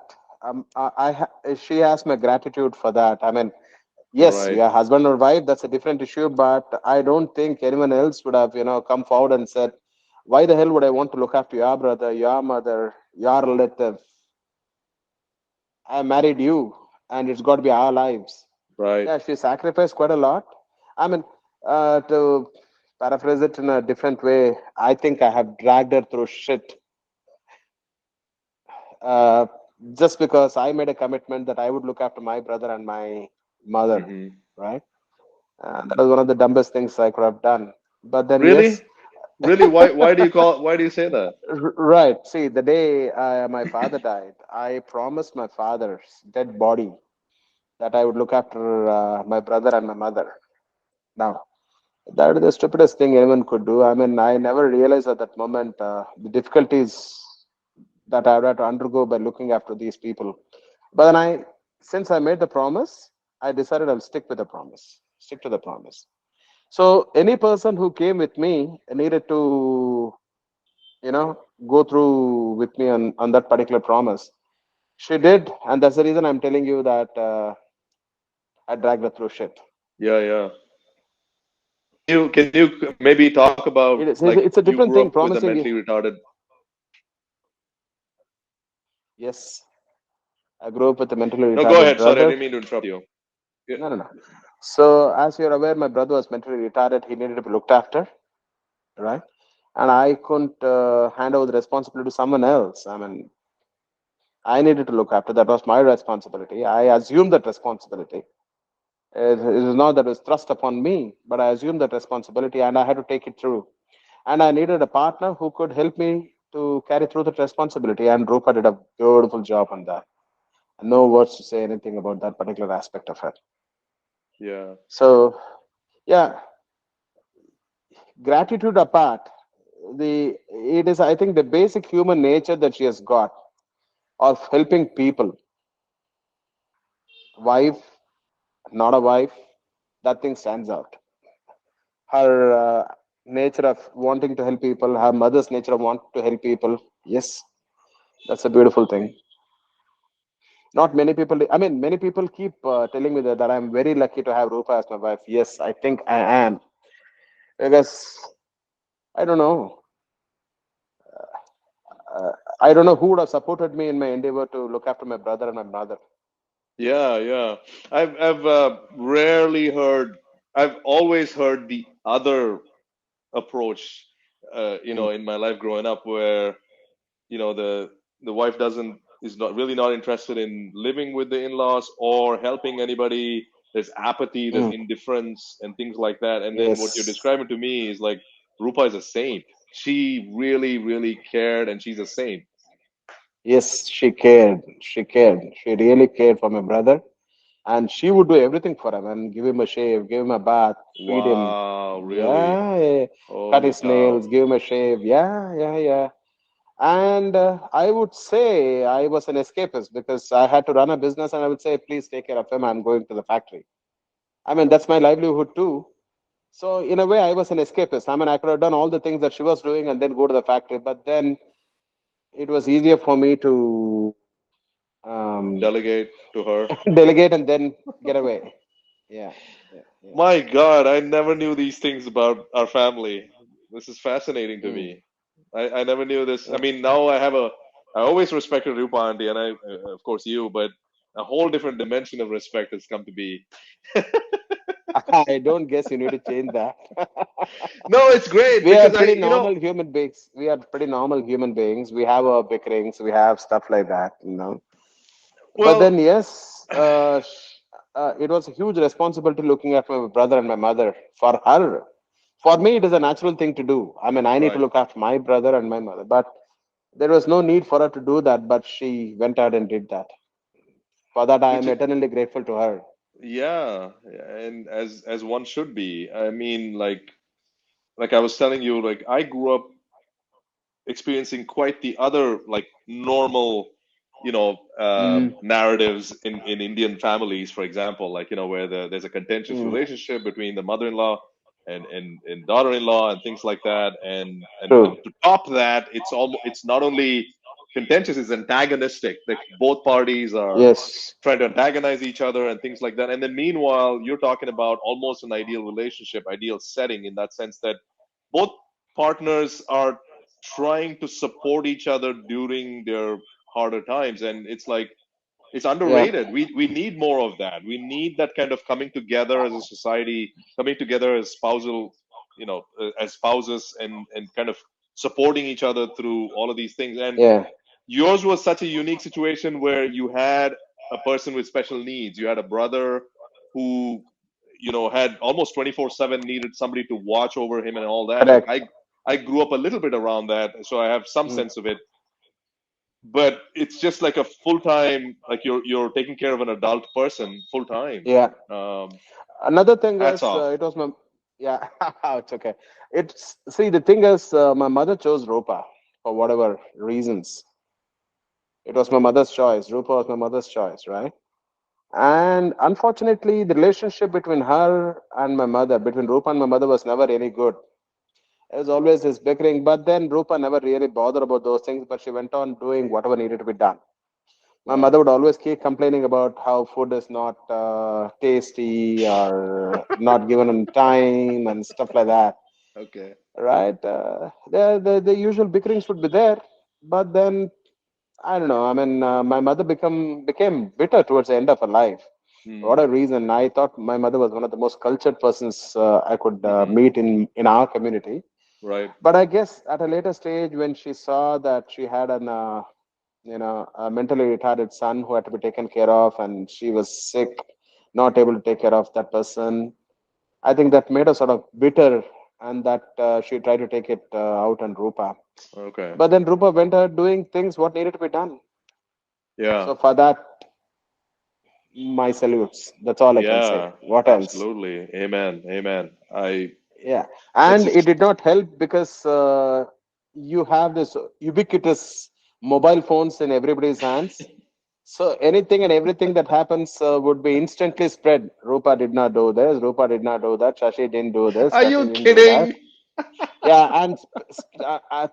she has my gratitude for that. I mean, yes, we right, are husband or wife. That's a different issue, but I don't think anyone else would have, come forward and said, "Why the hell would I want to look after your brother, your mother, your relative? I married you, and it's got to be our lives." right. Yeah, she sacrificed quite a lot. I mean, to paraphrase it in a different way, I think I have dragged her through shit uh, just because I made a commitment that I would look after my brother and my mother, Hmm. right? That was one of the dumbest things I could have done. But then, yes, Really? Really? Why do you call? Why do you say that? right. See, the day my father died, I promised my father's dead body that I would look after my brother and my mother. Now, that is the stupidest thing anyone could do. I mean, I never realized at that moment the difficulties that I would have to undergo by looking after these people. But then since I made the promise, I decided I'll stick with the promise, stick to the promise. So any person who came with me needed to, you know, go through with me on that particular promise. She did, and that's the reason I'm telling you that I dragged her through shit. Yeah, yeah. Can you maybe talk about It is. like It's a you different grew thing. up with a Promising you. mentally retarded? Yes, I grew up with a mentally No, go retarded ahead. Sorry, I brother. didn't mean to interrupt you. Yeah. No, no, no. So, as you're aware, my brother was mentally retarded. He needed to be looked after, right? And I couldn't hand over the responsibility to someone else. I mean, I needed to look after. That was my responsibility. I assumed that responsibility. It is not that it was thrust upon me, but I assumed that responsibility, and I had to take it through. And I needed a partner who could help me to carry through that responsibility. And Roopa did a beautiful job on that. No words to say anything about that particular aspect of it. Yeah. So, yeah, gratitude apart, the it is, I think, the basic human nature that she has got of helping people. Wife, not a wife, that thing stands out. Her nature of wanting to help people, her mother's nature of wanting to help people. Yes, that's a beautiful thing. Not many people. I mean, many people keep telling me that I'm very lucky to have Rupa as my wife. Yes, I think I am because I don't know. Uh, I don't know who would have supported me in my endeavor to look after my brother and my mother. Yeah, yeah. I've rarely heard. I've always heard the other approach. Mm, In my life growing up, where the wife doesn't is not really not interested in living with the in-laws or helping anybody. There's apathy, there's mm. indifference, and things like that. And then what you're Yes, describing to me is like Rupa is a saint. She really, really cared, and she's a saint. yes, she cared. She cared. She really cared for my brother, and she would do everything for him and give him a shave, give him a bath, feed him. Wow, really? Yeah, yeah. Cut Holy his cow! nails, give him a shave. Yeah, yeah, yeah. And I would say I was an escapist because I had to run a business, and I would say, please take care of him. I'm going to the factory. I mean, that's my livelihood too. So in a way, I was an escapist. I mean, I could have done all the things that she was doing and then go to the factory, but then it was easier for me to um, Delegate to her. delegate and then get away. Yeah, yeah, yeah. My God, I never knew these things about our family. This is fascinating to Mm. me. I never knew this. I Yeah. mean, now I always respected Rupa Auntie, and of course, you, but a whole different dimension of respect has come to be. I don't guess you need to change that. No, it's great We are because pretty normal human beings. We are pretty normal human beings. We have our bickerings. We have stuff like that. But well, then, yes, it was a huge responsibility looking after my brother and my mother. For her, for me, it is a natural thing to do. I mean, I need to right. look after my brother and my mother, but there was no need for her to do that. But she went out and did that. For that, I which am eternally grateful to her. yeah, and as one should be. I mean, like I was telling you, like I grew up experiencing quite the other like normal, Mm, narratives in Indian families, for example, like where there's a contentious mm, relationship between the mother-in-law and daughter-in-law and things like that, and true. to top that, it's not only contentious, it's antagonistic. Like both parties are Yes. trying to antagonize each other and things like that. And then meanwhile, you're talking about almost an ideal relationship, ideal setting in that sense that both partners are trying to support each other during their harder times. And it's like it's Yeah. underrated. We need more of that. We need that kind of coming together as a society, coming together as spousal, as spouses, and kind of supporting each other through all of these things. And Yeah. yours was such a unique situation where you had a person with special needs. You had a brother who had almost 24/7 needed somebody to watch over him and all that. And Correct. I grew up a little bit around that, so I have some Mm, sense of it. But it's just like a full time, like you're taking care of an adult person full time. yeah. um Another thing Hats is, off. it was my, yeah, it's okay. It's, see, the thing is, my mother chose Rupa for whatever reasons. It was my mother's choice. Rupa was my mother's choice, right? And unfortunately, the relationship between her and my mother, between Rupa and my mother, was never really good. There was always this bickering, but then Rupa never really bothered about those things, but she went on doing whatever needed to be done. My Wow. mother would always keep complaining about how food is not tasty or not given on time and stuff like that, Okay. right? The usual bickerings would be there, but then I don't know. I mean, my mother became bitter towards the end of her life. For Hmm. whatever reason, I thought my mother was one of the most cultured persons I could Hmm. meet in our community. Right. But I guess at a later stage, when she saw that she had an a mentally retarded son who had to be taken care of, and she was sick, not able to take care of that person, I think that made her sort of bitter, and that she tried to take it out on Rupa. Okay. But then Rupa went out doing things what needed to be done. Yeah. So for that, my salutes. That's all I can say. Yeah. What else? Absolutely. Amen. Amen. I Yeah, That's and it just did not help because you have this ubiquitous mobile phones in everybody's hands. So anything and everything that happens would be instantly spread. Rupa did not do this. Rupa did not do that. Shashi didn't do this. Are Shashi you didn't do that. kidding? Yeah, and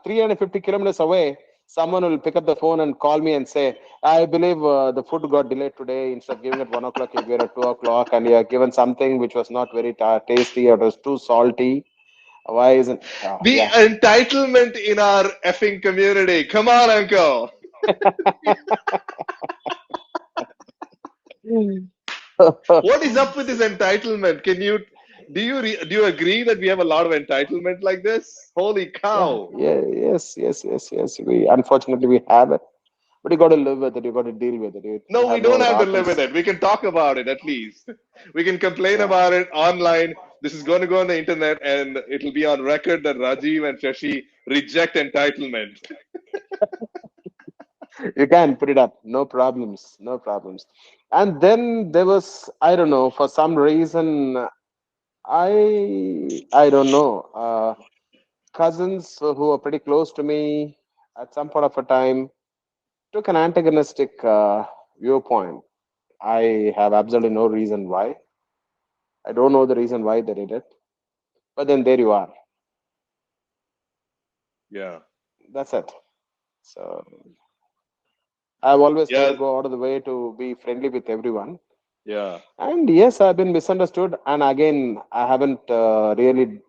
350 kilometers away, someone will pick up the phone and call me and say, "I believe the food got delayed today. Instead of giving it 1 o'clock, you gave it at 2 o'clock, and you are given something which was not very tasty or it was too salty. Why isn't?" Oh, The yeah. entitlement in our effing community. Come on, uncle. What is up with this entitlement? Do you agree that we have a lot of entitlement like this? Holy Yeah, cow. yeah, yes. We unfortunately we have it, but you got to live with it. You got to deal with it. You No, we have no don't other have to live with options. it. We can talk about it at least. We can complain Yeah, about it online. This is going to go on the internet and it'll be on record that Rajiv and Shashi reject entitlement. you can put it up. No problems. No problems. And then there was, I don't know, for some reason, I don't know, cousins who were pretty close to me at some point of a time took an antagonistic viewpoint. I have absolutely no reason why. I don't know the reason why they did it. But then there you are. Yeah. That's it. So I've always tried Yeah. to go out of the way to be friendly with everyone. Yeah. And yes, I've been misunderstood. And again, I haven't really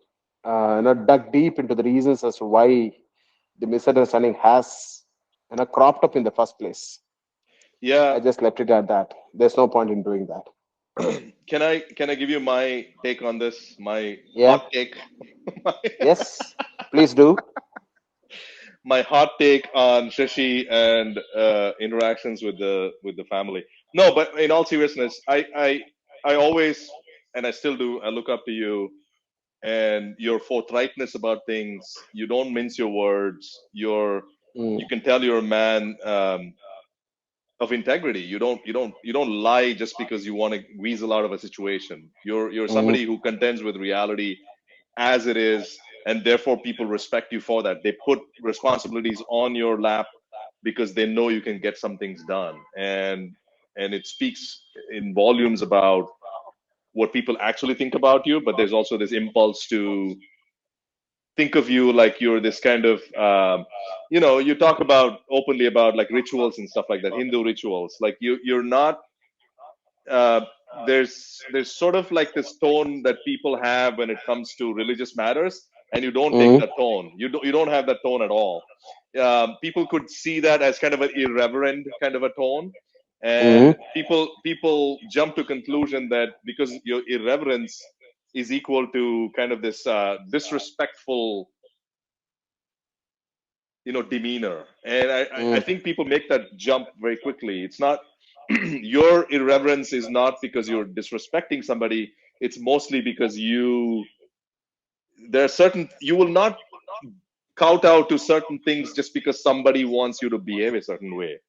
dug deep into the reasons as to why the misunderstanding has cropped up in the first place. Yeah. I just left it at that. There's no point in doing that. Can I give you my take on this? My Yeah. hot take. my, Yes. Please do. my hot take on Shashi and interactions with the family. No, but in all seriousness, I always and I still do. I look up to you and your forthrightness about things. You don't mince your words. You Mm, can tell you're a man. of integrity. You don't lie just because you want to weasel out of a situation. You're Mm, somebody who contends with reality as it is, and therefore people respect you for that. They put responsibilities on your lap because they know you can get some things done, and it speaks in volumes about what people actually think about you. But there's also this impulse to think of you like you're this kind of you talk about openly about like rituals and stuff like that, Hindu rituals. Like you're not uh, there's sort of like this tone that people have when it comes to religious matters, and you don't take mm, that tone. You don't have that tone at all. People could see that as kind of an irreverent kind of a tone, mm, and people jump to conclusion that because your irreverence is equal to kind of this disrespectful demeanor. And I mm. think people make that jump very quickly. It's not your irreverence is not because you're disrespecting somebody. It's mostly because there are certain you will not kowtow to certain things just because somebody wants you to behave a certain way.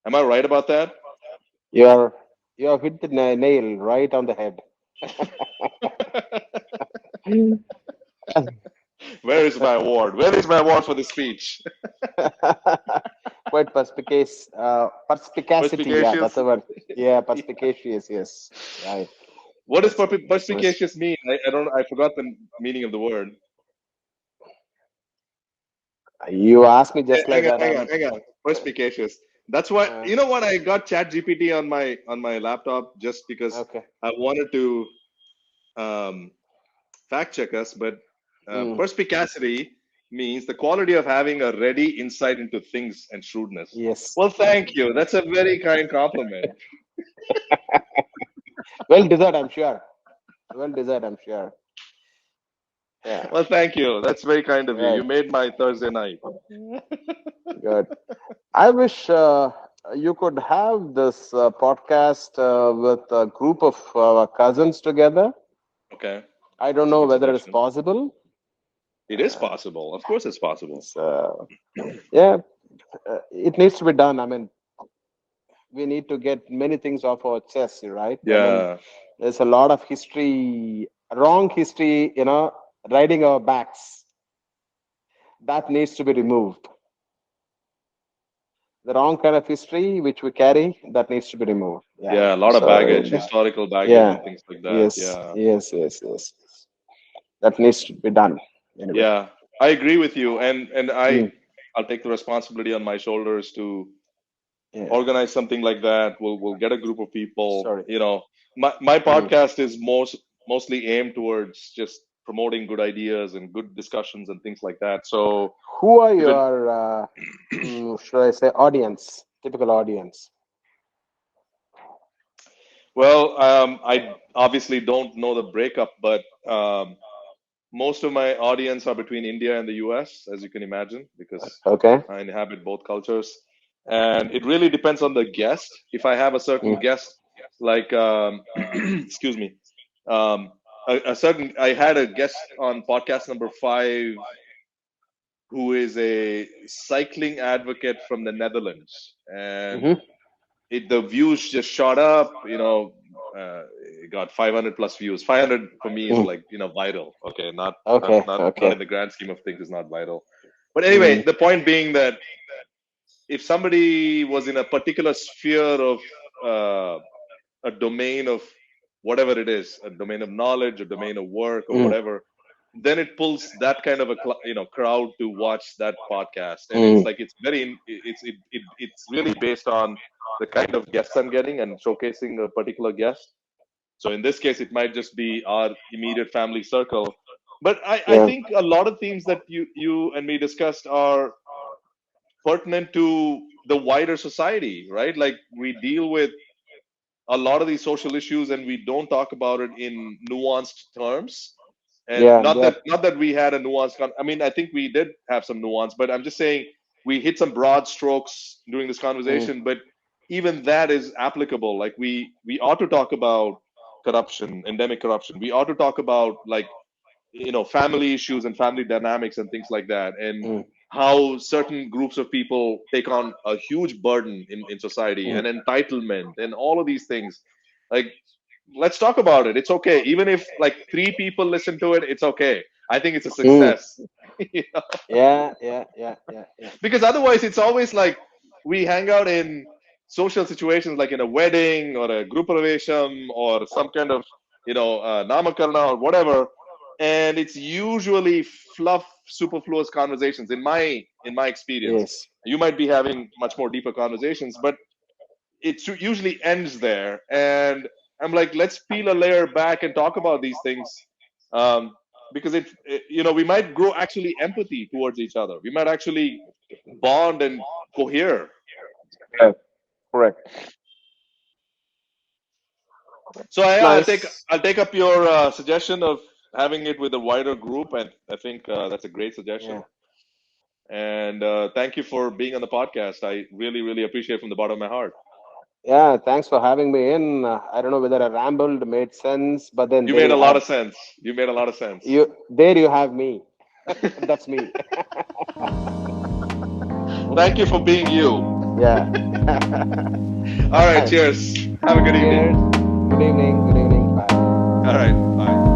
Am I right about that? You're you have hit the nail right on the head. Where is my award? Where is my award for this speech? Quite perspicacious. Perspicacity. Yeah, that's Perspicacious. the word. Yeah, perspicacious. Yes. Right. What does Yes. perspicacious mean? I don't. I forgot the meaning of the word. You asked me just like Hang on, that. hang on, hang on. Perspicacious. That's why Uh, you know what I got Chat GPT on my laptop just because okay. I wanted to um, fact check us. But Mm, perspicacity means the quality of having a ready insight into things and shrewdness. yes. Well, thank you. That's a very kind compliment. Well deserved, I'm sure. Well deserved, I'm sure. Yeah. Well, thank you. That's very kind of you. Right. You made my Thursday night. Good. I wish you could have this podcast with a group of cousins together. Okay, I don't that's a know good whether it's suggestion. possible. It is Uh, possible. Of course, it's possible. it's, yeah, it needs to be done. I mean, we need to get many things off our chest, right? I mean, Yeah. there's a lot of history, wrong history, riding our backs. That needs to be removed. The wrong kind of history which we carry, that needs to be removed. Yeah. Yeah, a lot of So, baggage, historical baggage, yeah. and things like that. Yes. Yeah. Yes. Yes. Yes. That needs to be done. Anyway. Yeah, I agree with you, and Mm, I'll take the responsibility on my shoulders to yeah. organize something like that. We'll get a group of people. Sorry. My Mm. podcast is mostly aimed towards just promoting good ideas and good discussions and things like that. So Who are if it your, should I say, audience? Typical audience. well, I obviously don't know the breakup, but most of my audience are between India and the US, as you can imagine, because Okay. I inhabit both cultures. And it really depends on the guest. If I have a certain Mm. guest, like, excuse me, I had a guest on podcast number 5 who is a cycling advocate from the Netherlands. And Mm-hmm. the views just shot up, it got 500 plus views. 500 for me is Mm. like viral. Okay, not not Okay. not not Okay. in the grand scheme of things is not viral. But anyway, Mm. the point being that if somebody was in a particular sphere of uh, a domain of whatever it is, a domain of knowledge, a domain of work, or Mm. whatever, then it pulls that kind of a crowd to watch that podcast. And it's Mm. like it's really based on the kind of guests I'm getting and showcasing a particular guest. So in this case, it might just be our immediate family circle. But I Yeah. think a lot of themes that you and me discussed are pertinent to the wider society, right? Like we deal with a lot of these social issues and we don't talk about it in nuanced terms. And Yeah. not that we had a nuanced I mean, I think we did have some nuance, but I'm just saying we hit some broad strokes during this Mm. conversation. But even that is applicable. Like we ought to talk about corruption, endemic corruption. We ought to talk about like family issues and family dynamics and things like that. And Mm. how certain groups of people take on a huge burden in society and entitlement and all of these things. Like, let's talk about it. It's okay. Even if like three people listen to it, it's okay. I think it's a Mm. success. You know? Yeah, yeah, yeah, yeah, yeah. Because otherwise it's always like we hang out in social situations like in a wedding or a group pravesham or some kind of namakarna or whatever, and it's usually fluff superfluous conversations in my experience. Yes. You might be having much more deeper conversations, but it usually ends there. And I'm like, let's peel a layer back and talk about these things, um, because we might grow actually empathy towards each other. We might actually bond and cohere. Correct. Correct. So Nice. I'll take up your suggestion of having it with a wider group, and I think that's a great Yeah. suggestion. And thank you for being on the podcast. I really, really appreciate it from the bottom of my heart. Yeah. Thanks for having me in. I don't know whether I rambled, made sense, but then You there made you a lot have of sense. You made a lot of sense. you have me. That's me. Thank you for being you. Yeah. All right. Cheers. Have a good evening. Cheers. Good evening. Good evening. Bye. All right. Bye.